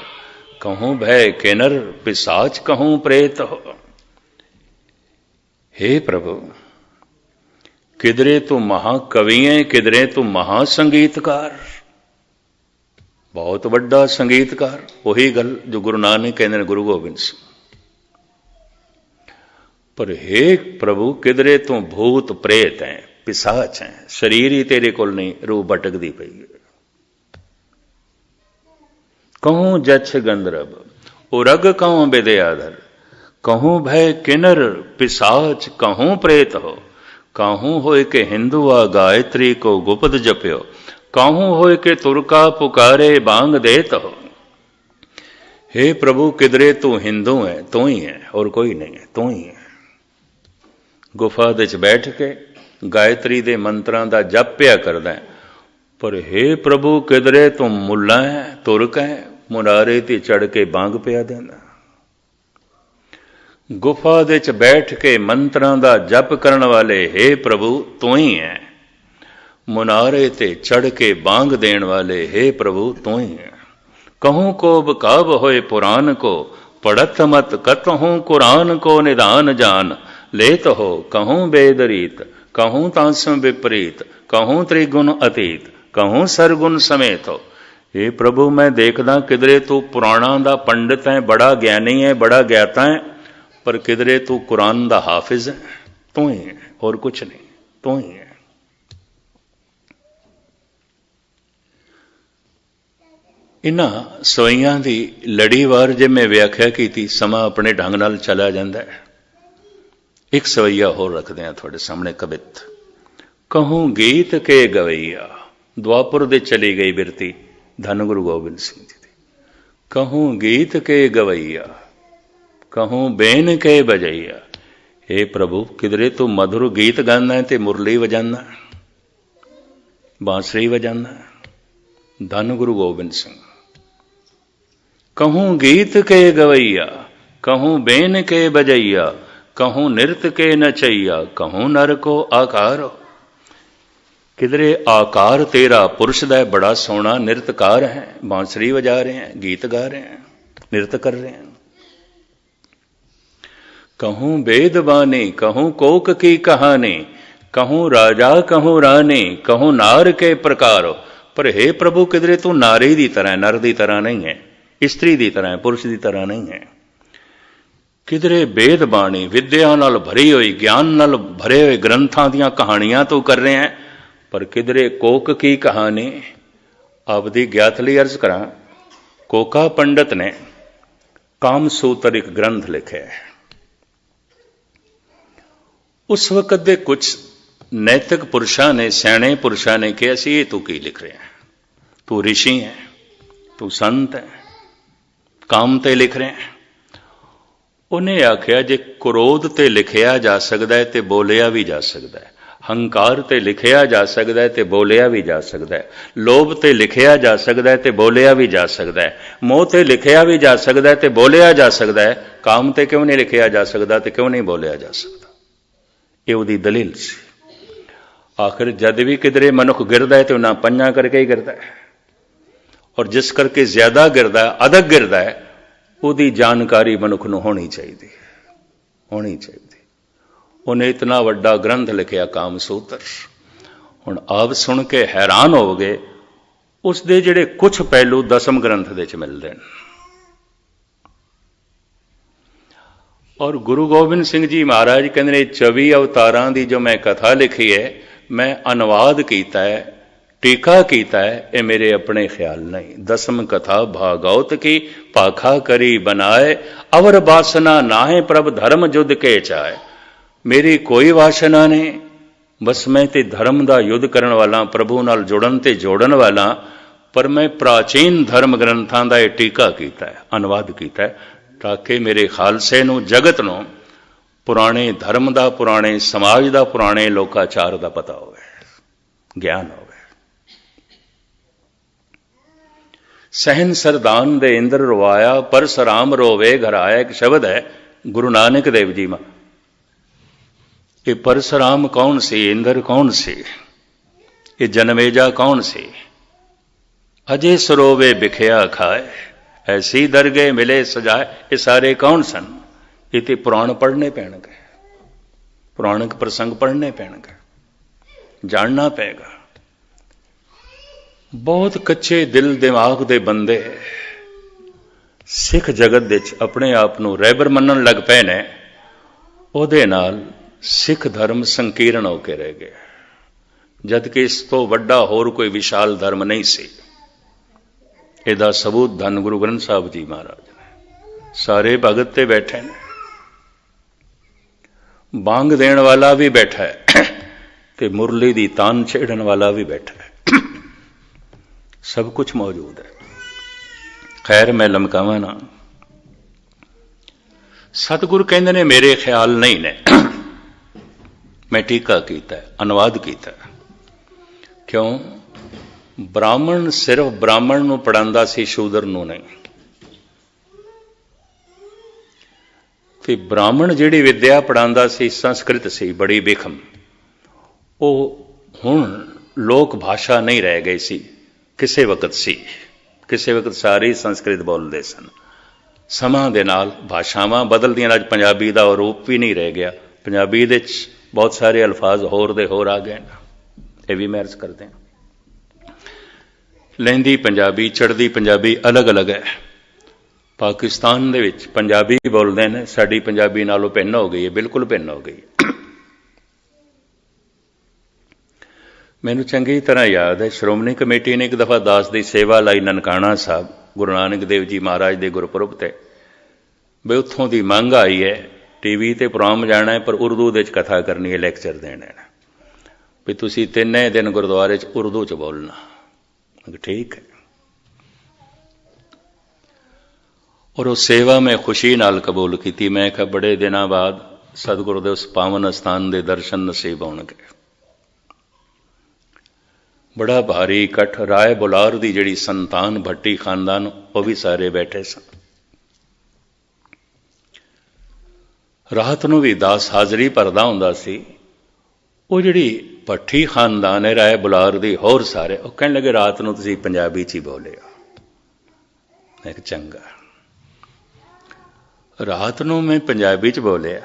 कहूं भय किन्नर पिशाच, कहूं प्रेत हो। हे प्रभु, किधरे तू महाकवि है, किधरे तू महासंगीतकार, बहुत बड़ा संगीतकार। वही गल जो गुरु नानक कहते गुरु गोबिंद सिंह। पर हे प्रभु, किधरे तू भूत प्रेत है, पिशाच है, शरीर ही तेरे कोल नहीं, रूह भटकदी पई है। कहूं जछ गंधर्व उरग, कहूं विद्याधर, कहूं भय किन्नर पिशाच, कहूं प्रेत हो। कहूं होए के हिंदुआ गायत्री को गुप्त जप्यो, कहूं होए के तुरका पुकारे बांग देत हो। हे प्रभु, किधरे तू हिंदू है, तू ही है, और कोई नहीं है, तू ही है। गुफा दे च बैठ के गायत्री दे मंत्रां दा जप पिया करदा है, पर हे प्रभु, किधरे तू मुल्ला है, तुरक है, मुनारे ते चढ़ के बांग पिया देंदा। गुफा दे च बैठ के मंत्रां दा जप करन वाले हे प्रभु तू ही है, मुनारे ते चढ़ के बांग देण वाले हे प्रभु तू ही है। कहूं कोब काब होए पुराण को, पढ़त मत कतहूं कुरान को निदान जान। लेत हो कहूं वेदरीत, कहूं तांसम विपरीत, कहूं त्रिगुण अतीत, कहूं सरगुण समेत हो। हे प्रभु, मैं देखदा किधरे तू पुराणा दा पंडित है, बड़ा ज्ञानी है, बड़ा ज्ञाता है, पर किधरे तू कुरान दा हाफिज है, तू ही है, और कुछ नहीं, तू ही है। इन्हां सवैयां दी लड़ीवार जे मैं व्याख्या की, समा अपने ढंग नाल चला जांदा है। एक सवैया होर रखते हैं थोड़े सामने कवित। कहूं गीत के गवैया, द्वापुर दे चली गई बिरती धन गुरु गोबिंद सिंह जी दी। कहूं गीत के गवैया, कहूं बेन के बजैया। हे प्रभु, किधरे तू मधुर गीत गाना है ते मुरली वजाना, बांसुरी वजाना, धन गुरु गोबिंद सिंह। कहूं गीत के गवैया, कहूं बेन के बजैया, कहूं नृत्य के नचैया, कहूं नर को आकार। किधरे आकार तेरा पुरुष दा बड़ा सोहना नृत्यकार है, बांसुरी बजा रहे हैं, गीत गा रहे हैं, नृत्य कर रहे हैं। कहूं वेद बानी, कहूं कोक की कहानी, कहूं राजा कहूं रानी, कहूं नार के प्रकार। पर हे प्रभु, किधरे तू नारी दी तरह, नर दी तरह नहीं है, स्त्री दी तरह, पुरुष दी तरह नहीं है। किधरे वेद बाणी, विद्या नाल भरी हुई, ज्ञान नाल भरे हुए ग्रंथां दियां कहानियां तो कर रहे हैं, पर किधरे कोक की कहानी। आपदी ज्ञात लई अर्ज करा, कोका पंडित ने कामसूत्र एक ग्रंथ लिखे है। उस वक्त दे कुछ नैतिक पुरुषां ने, सियाणे पुरुषां ने कहा सी, ये तू की लिख रहे हैं, तू ऋषि है, तू संत है, काम ते लिख रहे हैं। उन्हें आख्या, जे क्रोध ते लिखिया जा सकता है तो बोलिया भी जा सकता है, हंकार ते लिखिया जा सकता है तो बोलिया भी जा सकता है, लोभ ते लिखिया जा सकता है तो बोलिया भी जा सकता है, मोह ते लिखिया भी जा सकता है तो बोलिया जा सकता है, काम ते क्यों नहीं लिखिया जा सकता तो क्यों नहीं बोलिया जा सकता। ये उहदी दलील सी। आखिर जद भी किधरे मनुख गिरदा है तो ना पंजा करके ही गिरदा है, और जिस करके ज्यादा गिरदा है, अधिक गिरदा है, ਉਹਦੀ ਜਾਣਕਾਰੀ ਮਨੁੱਖ ਨੂੰ ਹੋਣੀ ਚਾਹੀਦੀ ਹੈ, ਹੋਣੀ ਚਾਹੀਦੀ। ਉਹਨੇ ਇਤਨਾ ਵੱਡਾ ਗ੍ਰੰਥ ਲਿਖਿਆ ਕਾਮ ਸੂਤਰ, ਹੁਣ ਆਪ ਸੁਣ ਕੇ ਹੈਰਾਨ ਹੋਵੋਗੇ ਉਸ ਦੇ ਜਿਹੜੇ ਕੁਝ ਪਹਿਲੂ ਦਸਮ ਗ੍ਰੰਥ ਦੇ ਵਿੱਚ ਮਿਲਦੇ ਨੇ। ਔਰ ਗੁਰੂ ਗੋਬਿੰਦ ਸਿੰਘ ਜੀ ਮਹਾਰਾਜ ਕਹਿੰਦੇ ਨੇ 24 ਅਵਤਾਰਾਂ ਦੀ ਜੋ ਮੈਂ ਕਥਾ ਲਿਖੀ ਹੈ, ਮੈਂ ਅਨੁਵਾਦ ਕੀਤਾ ਹੈ, ਟੀਕਾ ਕੀਤਾ ਹੈ, ਇਹ ਮੇਰੇ ਆਪਣੇ ਖਿਆਲ ਨਹੀਂ। ਦਸਮ ਕਥਾ ਭਾਗਵਤ ਕੀ ਭਾਖਾ ਕਰੀ ਬਣਾਏ, ਅਵਰ ਬਾਸਨਾ ਨਾਹੇ ਪ੍ਰਭ ਧਰਮ ਜੁਦ ਕੇ ਚਾਏ। ਮੇਰੀ ਕੋਈ ਵਾਸ਼ਨਾ ਨਹੀਂ, ਬਸ ਮੈਂ ਤੇ ਧਰਮ ਦਾ ਯੁੱਧ ਕਰਨ ਵਾਲਾ, ਪ੍ਰਭੂ ਨਾਲ ਜੁੜਨ ਤੇ ਜੋੜਨ ਵਾਲਾ। ਪਰ ਮੈਂ ਪ੍ਰਾਚੀਨ ਧਰਮ ਗ੍ਰੰਥਾਂ ਦਾ ਇਹ ਟੀਕਾ ਕੀਤਾ ਹੈ, ਅਨੁਵਾਦ ਕੀਤਾ ਹੈ, ਤਾਂ ਕਿ ਮੇਰੇ ਖਾਲਸੇ ਨੂੰ, ਜਗਤ ਨੂੰ ਪੁਰਾਣੇ ਧਰਮ ਦਾ, ਪੁਰਾਣੇ ਸਮਾਜ ਦਾ, ਪੁਰਾਣੇ ਲੋਕਾਚਾਰ ਦਾ ਪਤਾ ਹੋਵੇ, ਗਿਆਨ ਹੋਵੇ। ਸਹਿਨ ਸਰਦਾਨ ਦੇ ਇੰਦਰ ਰਵਾਇਆ, ਪਰਸਰਾਮ ਰੋਵੇ ਘਰ ਆਇਆ, ਇੱਕ ਸ਼ਬਦ ਹੈ ਗੁਰੂ ਨਾਨਕ ਦੇਵ ਜੀ ਮਾ। ਇਹ ਪਰਸਰਾਮ ਕੌਣ ਸੀ, ਇੰਦਰ ਕੌਣ ਸੀ, ਇਹ ਜਨਮੇਜਾ ਕੌਣ ਸੀ? ਅਜੇ ਸਰੋਵੇ ਵਿਖਿਆ ਖਾਏ, ਐਸੀ ਦਰਗੇ ਮਿਲੇ ਸਜਾਏ, ਇਹ ਸਾਰੇ ਕੌਣ ਸਨ? ਇਹ ਤੇ ਪੁਰਾਣ ਪੜ੍ਹਨੇ ਪੈਣਗੇ, ਪੁਰਾਣਕ ਪ੍ਰਸੰਗ ਪੜ੍ਹਨੇ ਪੈਣਗੇ, ਜਾਣਨਾ ਪਏਗਾ। ਬਹੁਤ ਕੱਚੇ ਦਿਲ ਦਿਮਾਗ ਦੇ ਬੰਦੇ ਸਿੱਖ ਜਗਤ ਵਿੱਚ ਆਪਣੇ ਆਪ ਨੂੰ ਰਹਿਬਰ ਮੰਨਣ ਲੱਗ ਪਏ ਨੇ, ਉਹਦੇ ਨਾਲ ਸਿੱਖ ਧਰਮ ਸੰਕੀਰਣ ਹੋ ਕੇ ਰਹਿ ਗਿਆ, ਜਦ ਕਿ ਇਸ ਤੋਂ ਵੱਡਾ ਹੋਰ ਕੋਈ ਵਿਸ਼ਾਲ ਧਰਮ ਨਹੀਂ ਸੀ। ਇਹਦਾ ਸਬੂਤ ਧੰਨ ਗੁਰੂ ਗ੍ਰੰਥ ਸਾਹਿਬ ਜੀ ਮਹਾਰਾਜ ਨੇ। ਸਾਰੇ ਭਗਤ ਤੇ ਬੈਠੇ ਨੇ, ਬਾਂਗ ਦੇਣ ਵਾਲਾ ਵੀ ਬੈਠਾ ਹੈ ਤੇ ਮੁਰਲੀ ਦੀ ਤਾਨ ਛੇੜਨ ਵਾਲਾ ਵੀ ਬੈਠਾ ਹੈ, ਸਭ ਕੁਝ ਮੌਜੂਦ ਹੈ। ਖੈਰ ਮੈਂ ਲਮਕਾਵਾਂ ਨਾ। ਸਤਿਗੁਰ ਕਹਿੰਦੇ ਨੇ ਮੇਰੇ ਖਿਆਲ ਨਹੀਂ ਨੇ, ਮੈਂ ਟੀਕਾ ਕੀਤਾ, ਅਨੁਵਾਦ ਕੀਤਾ। ਕਿਉਂ? ਬ੍ਰਾਹਮਣ ਸਿਰਫ ਬ੍ਰਾਹਮਣ ਨੂੰ ਪੜ੍ਹਾਉਂਦਾ ਸੀ, ਸ਼ੂਦਰ ਨੂੰ ਨਹੀਂ। ਤੇ ਬ੍ਰਾਹਮਣ ਜਿਹੜੀ ਵਿਦਿਆ ਪੜ੍ਹਾਉਂਦਾ ਸੀ ਸੰਸਕ੍ਰਿਤ ਸੀ, ਬੜੀ ਬੇਖਮ। ਉਹ ਹੁਣ ਲੋਕ ਭਾਸ਼ਾ ਨਹੀਂ ਰਹਿ ਗਈ ਸੀ, ਕਿਸੇ ਵਕਤ ਸੀ, ਕਿਸੇ ਵਕਤ ਸਾਰੇ ਸੰਸਕ੍ਰਿਤ ਬੋਲਦੇ ਸਨ। ਸਮਾਂ ਦੇ ਨਾਲ ਭਾਸ਼ਾਵਾਂ ਬਦਲਦੀਆਂ, ਅੱਜ ਪੰਜਾਬੀ ਦਾ ਰੂਪ ਵੀ ਨਹੀਂ ਰਹਿ ਗਿਆ। ਪੰਜਾਬੀ ਦੇ ਵਿੱਚ ਬਹੁਤ ਸਾਰੇ ਅਲਫਾਜ਼ ਹੋਰ ਦੇ ਹੋਰ ਆ ਗਏ ਨੇ, ਇਹ ਵੀ ਮੈਂ ਅਰਜ਼ ਕਰਦੇ ਹਾਂ। ਲਹਿੰਦੀ ਪੰਜਾਬੀ, ਚੜ੍ਹਦੀ ਪੰਜਾਬੀ ਅਲੱਗ ਅਲੱਗ ਹੈ। ਪਾਕਿਸਤਾਨ ਦੇ ਵਿੱਚ ਪੰਜਾਬੀ ਬੋਲਦੇ ਨੇ, ਸਾਡੀ ਪੰਜਾਬੀ ਨਾਲੋਂ ਭਿੰਨ ਹੋ ਗਈ ਹੈ, ਬਿਲਕੁਲ ਭਿੰਨ ਹੋ ਗਈ। ਮੈਨੂੰ ਚੰਗੀ ਤਰ੍ਹਾਂ ਯਾਦ ਹੈ, ਸ਼੍ਰੋਮਣੀ ਕਮੇਟੀ ਨੇ ਇੱਕ ਦਫਾ ਦਾਸ ਦੀ ਸੇਵਾ ਲਾਈ ਨਨਕਾਣਾ ਸਾਹਿਬ, ਗੁਰੂ ਨਾਨਕ ਦੇਵ ਜੀ ਮਹਾਰਾਜ ਦੇ ਗੁਰਪੁਰਬ ਤੇ। ਬਈ ਉੱਥੋਂ ਦੀ ਮੰਗ ਆਈ ਹੈ, ਟੀਵੀ ਤੇ ਪ੍ਰੋਗਰਾਮ ਜਾਣਾ ਹੈ, ਪਰ ਉਰਦੂ ਦੇ ਵਿੱਚ ਕਥਾ ਕਰਨੀ ਹੈ, ਲੈਕਚਰ ਦੇਣੇ ਨੇ, ਵੀ ਤੁਸੀਂ 3 ਦਿਨ ਗੁਰਦੁਆਰੇ 'ਚ ਉਰਦੂ 'ਚ ਬੋਲਣਾ। ਠੀਕ ਹੈ। ਔਰ ਉਹ ਸੇਵਾ ਮੈਂ ਖੁਸ਼ੀ ਨਾਲ ਕਬੂਲ ਕੀਤੀ। ਮੈਂ ਕਿਹਾ ਬੜੇ ਦਿਨਾਂ ਬਾਅਦ ਸਤਿਗੁਰੂ ਦੇ ਉਸ ਪਾਵਨ ਅਸਥਾਨ ਦੇ ਦਰਸ਼ਨ ਨਸੀਬ ਹੋਣਗੇ। ਬੜਾ ਭਾਰੀ ਇਕੱਠ, ਰਾਏ ਬੁਲਾਰ ਦੀ ਜਿਹੜੀ ਸੰਤਾਨ ਭੱਟੀ ਖਾਨਦਾਨ, ਉਹ ਵੀ ਸਾਰੇ ਬੈਠੇ ਸਨ। ਰਾਤ ਨੂੰ ਵੀ ਦਾਸ ਹਾਜ਼ਰੀ ਭਰਦਾ ਹੁੰਦਾ ਸੀ। ਉਹ ਜਿਹੜੀ ਭੱਟੀ ਖਾਨਦਾਨ ਹੈ, ਰਾਏ ਬੁਲਾਰ ਦੀ, ਹੋਰ ਸਾਰੇ, ਉਹ ਕਹਿਣ ਲੱਗੇ ਰਾਤ ਨੂੰ ਤੁਸੀਂ ਪੰਜਾਬੀ 'ਚ ਹੀ ਬੋਲਿਓ। ਮੈਂ ਕਿਹਾ ਚੰਗਾ। ਰਾਤ ਨੂੰ ਮੈਂ ਪੰਜਾਬੀ 'ਚ ਬੋਲਿਆ।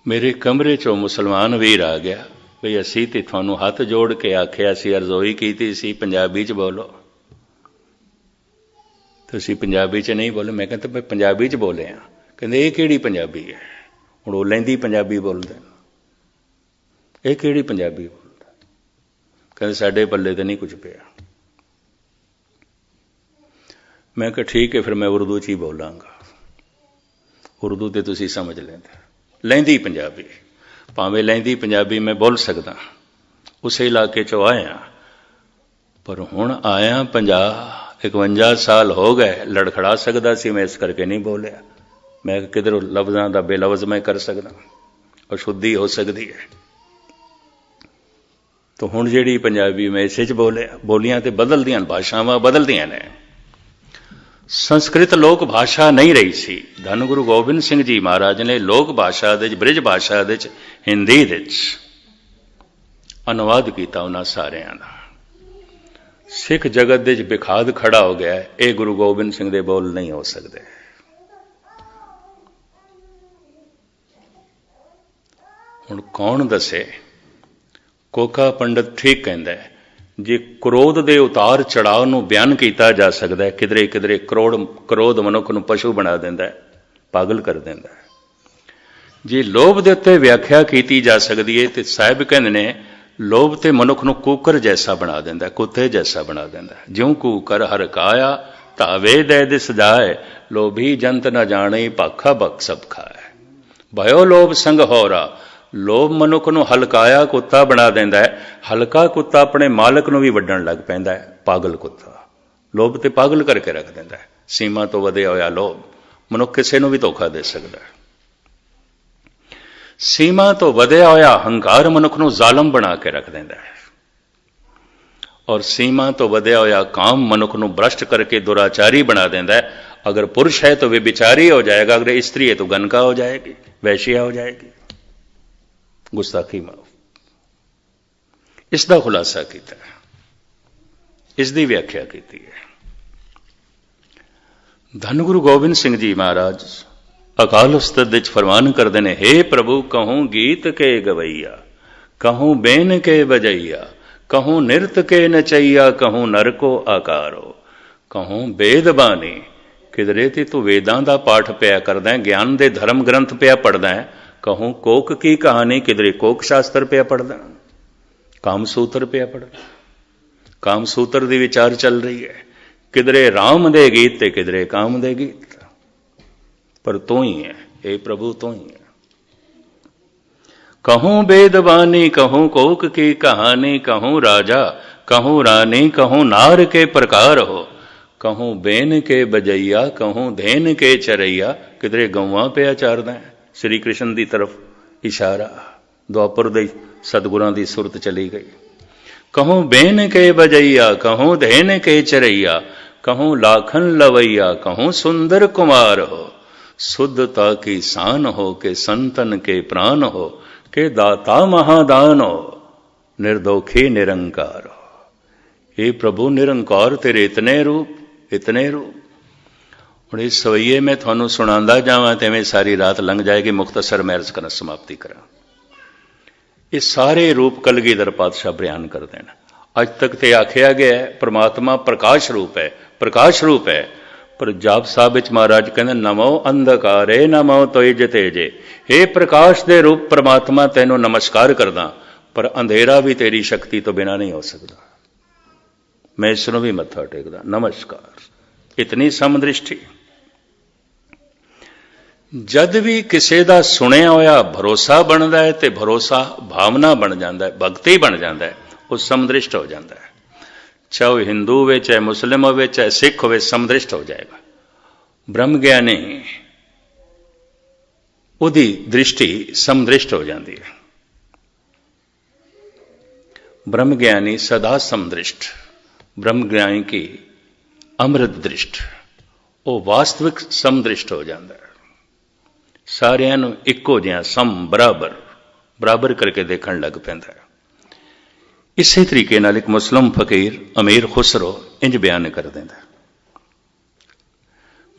ਮੇਰੇ ਕਮਰੇ 'ਚੋਂ ਮੁਸਲਮਾਨ ਵੀਰ ਆ ਗਿਆ, ਵੀ ਅਸੀਂ ਤੇ ਤੁਹਾਨੂੰ ਹੱਥ ਜੋੜ ਕੇ ਆਖਿਆ ਸੀ, ਅਰਜ਼ੋਈ ਕੀਤੀ ਸੀ ਪੰਜਾਬੀ 'ਚ ਬੋਲੋ, ਤੁਸੀਂ ਪੰਜਾਬੀ 'ਚ ਨਹੀਂ ਬੋਲੇ। ਮੈਂ ਕਹਿੰਦਾ ਮੈਂ ਪੰਜਾਬੀ 'ਚ ਬੋਲਿਆ। ਕਹਿੰਦੇ ਇਹ ਕਿਹੜੀ ਪੰਜਾਬੀ ਹੈ? ਹੁਣ ਉਹ ਲਹਿੰਦੀ ਪੰਜਾਬੀ ਬੋਲਦੇ, ਇਹ ਕਿਹੜੀ ਪੰਜਾਬੀ ਬੋਲਦਾ? ਕਹਿੰਦੇ ਸਾਡੇ ਪੱਲੇ ਤੇ ਨਹੀਂ ਕੁਝ ਪਿਆ। ਮੈਂ ਕਿਹਾ ਠੀਕ ਹੈ, ਫਿਰ ਮੈਂ ਉਰਦੂ 'ਚ ਹੀ ਬੋਲਾਂਗਾ, ਉਰਦੂ ਤੇ ਤੁਸੀਂ ਸਮਝ ਲੈਂਦੇ। ਲਹਿੰਦੀ ਪੰਜਾਬੀ, ਭਾਵੇਂ ਲਹਿੰਦੀ ਪੰਜਾਬੀ ਮੈਂ ਬੋਲ ਸਕਦਾ, ਉਸੇ ਇਲਾਕੇ 'ਚੋਂ ਆਇਆ, ਪਰ ਹੁਣ ਆਇਆ 50-51 ਸਾਲ ਹੋ ਗਏ, ਲੜਖੜਾ ਸਕਦਾ ਸੀ ਮੈਂ, ਇਸ ਕਰਕੇ ਨਹੀਂ ਬੋਲਿਆ। ਮੈਂ ਕਿਧਰੋਂ ਲਫ਼ਜ਼ਾਂ ਦਾ ਬੇਲਫ਼ਜ਼ ਮੈਂ ਕਰ ਸਕਦਾ, ਅਸ਼ੁੱਧੀ ਹੋ ਸਕਦੀ ਹੈ। ਤਾਂ ਹੁਣ ਜਿਹੜੀ ਪੰਜਾਬੀ ਮੈਂ ਇਸੇ 'ਚ ਬੋਲੀਆਂ ਤੇ ਬਦਲਦੀਆਂ, ਭਾਸ਼ਾਵਾਂ ਬਦਲਦੀਆਂ ਨੇ। ਸੰਸਕ੍ਰਿਤ ਲੋਕ ਭਾਸ਼ਾ ਨਹੀਂ ਰਹੀ ਸੀ। ਧੰਨ ਗੁਰੂ ਗੋਬਿੰਦ ਸਿੰਘ ਜੀ ਮਹਾਰਾਜ ਨੇ ਲੋਕ ਭਾਸ਼ਾ ਦੇ 'ਚ, ਬ੍ਰਿਜ ਭਾਸ਼ਾ ਦੇ 'ਚ, ਹਿੰਦੀ ਦੇ 'ਚ ਅਨੁਵਾਦ ਕੀਤਾ ਉਹਨਾਂ ਸਾਰਿਆਂ ਦਾ। सिख जगत दे विखाद खड़ा हो गया है, ये गुरु गोबिंद सिंह दे बोल नहीं हो सकते। हुण कौन दसे? कोका पंडित ठीक कहता है, जे क्रोध के उतार चढ़ाव नूं बयान किया जा सकता है, किधरे किधरे क्रोध मनुख नूं पशु बना देंदा है, पागल कर देंदा है। जे लोभ दे उत्ते व्याख्या की जा सकती है तो साहिब कहंदे ने लोभ ते मनुख नूं कूकर जैसा बना देंदा है, कुत्ते जैसा बना देंदा है। ज्यों कूकर हर काया तावे दे दिस जाए, लोभी जंत न जाने भाखा बख सब खाए। भयो लोभ संग होरा, लोभ मनुख नूं हलकाया कुत्ता बना देंदा है। हलका कुत्ता अपने मालक नूं भी वड्डण लग पैंदा है, पागल कुत्ता। लोभ ते पागल करके रख देंदा है। सीमा तो वधिया होया लोभ, मनुख किसी नूं भी धोखा दे सकदा है। सीमा तो वधिया होया हंकार मनुख नूं जालम बना के रख देंदा है। और सीमा तो वधिया होया काम मनुख नूं भ्रष्ट करके दुराचारी बना देंदा है। अगर पुरुष है तो व्यभिचारी हो जाएगा, अगर स्त्री है तो गनका हो जाएगी, वैश्या हो जाएगी। गुस्ताखी माफ। इसका खुलासा किया, इसकी व्याख्या की है। धन गुरु गोबिंद सिंह जी महाराज अकाल उस्तद फरमान करते हैं, हे प्रभु कहूं गीत के गवैया, कहूं बेन के बजैया, कहूं नृत के नचैया, कहूं नर को आकारो, कहूं वेद बानी। किधरे ते तू वेदां दा पाठ पिया करदा है, ज्ञान दे धर्म ग्रंथ पिया पढ़दा है। कहूं कोक की कहानी, किधरे कोक शास्त्र पिया पढ़दा, कामसूत्र पिया पढ़दा, कामसूत्र दी विचार चल रही है। किधरे राम दे गीत ते किधरे काम दे गीत, पर तू ही है, हे प्रभु तू ही है। कहूं वेदवानी, कहूं कोक की कहानी, कहूं राजा, कहूं रानी, कहूं नार के प्रकार हो, कहूं बेन के बजैया, कहूं धेन के चरैया। किधरे गौवा पे आचारदा है, श्री कृष्ण की तरफ इशारा, द्वापर दे सतगुरां की सुरत चली गई। कहूं बेन के बजैया, कहूं धेन के चरैया, कहूं लाखन लवैया, कहूं सुंदर कुमार हो, शुद्धता की शान हो, के संतन के प्राण हो, के दाता महादान हो, निर्दोखी निरंकार हो। हे प्रभु निरंकार तेरे इतने रूप, इतने रूप। हुण इस सवैये में थानू सुणांदा जावां ते सारी रात लंघ जाएगी। मुख्तसर मैं अर्ज करना समाप्ति करा। ये सारे रूप कलगीधर पातशाह बयान कर देना। अज तक तो आखिया गया है परमात्मा प्रकाश रूप है, प्रकाश रूप है। पर जाप साहब विच महाराज कहते नमो अंधकारे नमो तेज तेजे। हे प्रकाश दे रूप परमात्मा तेनों नमस्कार करदा, पर अंधेरा भी तेरी शक्ति तो बिना नहीं हो सकता। मैं इसनों भी मत्था टेकदा, नमस्कार। इतनी समदृष्टि। जद भी किसी का सुनिया होया भरोसा बनता है तो भरोसा भावना बन जाता है, भगती बन जाता है, वो समदृष्ट हो जाता है। चाहे वह हिंदू हो, चाहे मुस्लिम हो, चाहे सिख हो, समदृष्ट हो जाएगा। ब्रह्म ज्ञानी उदी दृष्टि समदृष्ट हो जाती है। ब्रह्म ज्ञानी सदा समदृष्ट, ब्रह्म ज्ञानी की अमृत दृष्ट, वो वास्तविक समदृष्ट हो जाता है। सारिਆਂ ਨੂੰ ਇੱਕੋ ਜਿਹਾ सम बराबर बराबर करके देखण लग पैंदा है। इसे तरीके नाल एक मुस्लिम फकीर अमीर खुसरो इंज बयान कर देंदा,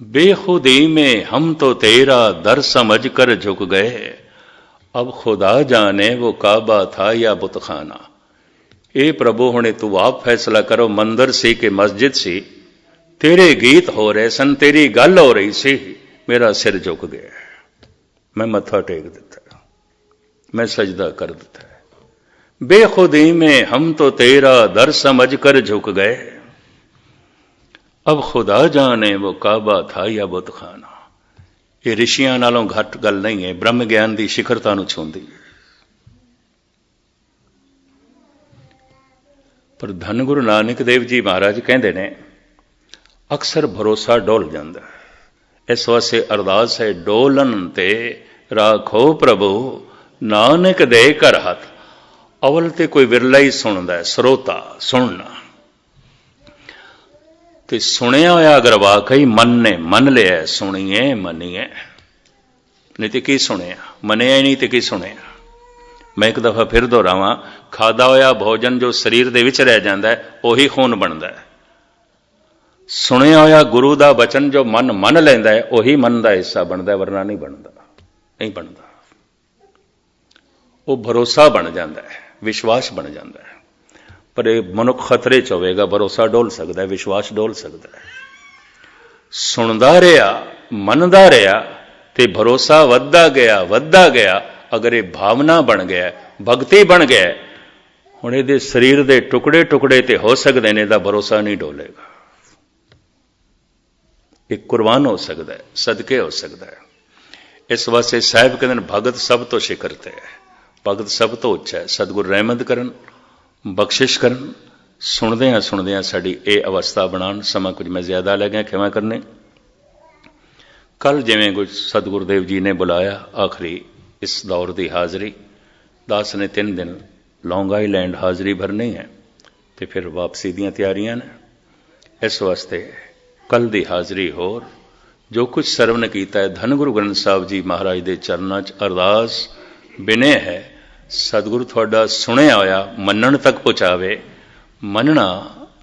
बेखुदी में हम तो तेरा दर समझ कर झुक गए, अब खुदा जाने वो काबा था या बुतखाना। ए प्रभु हुणे तू आप फैसला करो, मंदिर सी कि मस्जिद सी, तेरे गीत हो रहे सन, तेरी गल हो रही सी, मेरा सिर झुक गया, मैं मत्था टेक दिता, मैं सजदा कर दिता है। बेखुदी में हम तो तेरा दर समझ कर झुक गए, अब खुदा जाने वो काबा था या बुतखाना। ये ऋषियां नालों घट गल नहीं है, ब्रह्म ज्ञान की शिखरता नूं छूंदी है। पर धन गुरु नानक देव जी महाराज कहते ने अक्सर भरोसा डोल जाता है। इस वास्ते अरदास है, डोलन ते राखो प्रभु नानक दे कर हथ। अवल ते कोई विरला ही सुनता है, श्रोता सुनना ते सुनिया होया अगर वाकई मन ने मन लिया, सुनिए मनीए, नहीं तो की सुनिया, मनिया ही नहीं तो की सुनिया। मैं एक दफ़ा फिर दोहरावां, खादा होया भोजन जो शरीर दे विच रह जाता है उही खून बनता है। सुनिया होया गुरु का वचन जो मन मन लैंदा है उही मन का हिस्सा बनता है, वरना नहीं बनता, नहीं बनता। वो भरोसा बन जाता है, विश्वास बन जाता है। पर यह मनुख खतरे च होवेगा, भरोसा डोल सकता है, विश्वास डोल सकता है। सुनता रहा, मनदा रहा, ते भरोसा वधदा गया। अगर ये भावना बन गया, भगती बन गया, हुण इहदे शरीर के टुकड़े टुकड़े ते हो सकते हैं, इहदा भरोसा नहीं डोलेगा। एक कुर्बान हो सकता है, सदके हो सकता है। इस वास्ते साहिब कहते हैं भगत सब तो शिखर ते है, भगत सब तो उच्चा है। सतगुरु रहमत करन, बख्शिश करन, सुनदियां साडी ये अवस्था बनान। समा कुछ मैं ज्यादा ले गया, खिमा करने। कल जिवें कुछ सतगुरुदेव जी ने बुलाया आखिरी इस दौर की हाज़री, दास ने 3 दिन लॉन्ग आईलैंड हाज़री भरनी है, तो फिर वापसी दी तैयारियां ने। इस वास्ते कल की हाज़री होर जो कुछ सरवण किया है, धन गुरु ग्रंथ साहब जी महाराज के चरणों च अरदास बिने है, सतगुरु थोड़ा सुनिया होया मनण तक पहुँचावे। मनना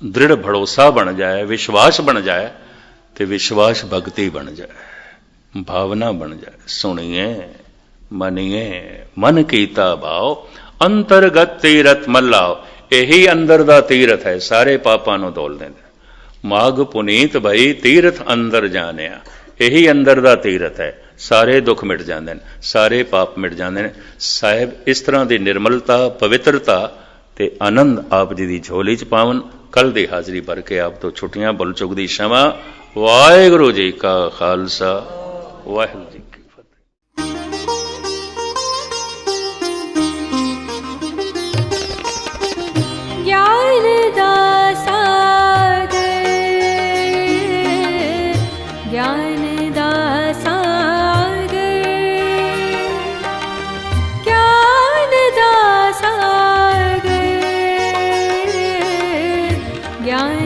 दृढ़ भरोसा बन जाए, विश्वास बन जाए, तो विश्वास भगती बन जाए, भावना बन जाए। सुनिए मनिए मन कीता भाव, अंतरगत तीरथ मल्लाओ। यही अंदर दा तीरथ है, सारे पापां नूं धोल देंदा। माग पुनीत भई तीरथ अंदर जानिया, यही अंदर दा तीरथ है, सारे दुख मिट जाते हैं, सारे पाप मिट जाते हैं। साहिब इस तरह की निर्मलता, पवित्रता ते आनंद आप जी की झोली च पावन। कल की हाज़री भर के आप तो छुट्टियां भुल चुक दी क्षमा। वाहिगुरू जी का खालसा, वाहिगुरू जी की फतेह। ज्ञान दा सागर, ज्ञान दा सागर, ज्ञान दा सागर, ज्ञान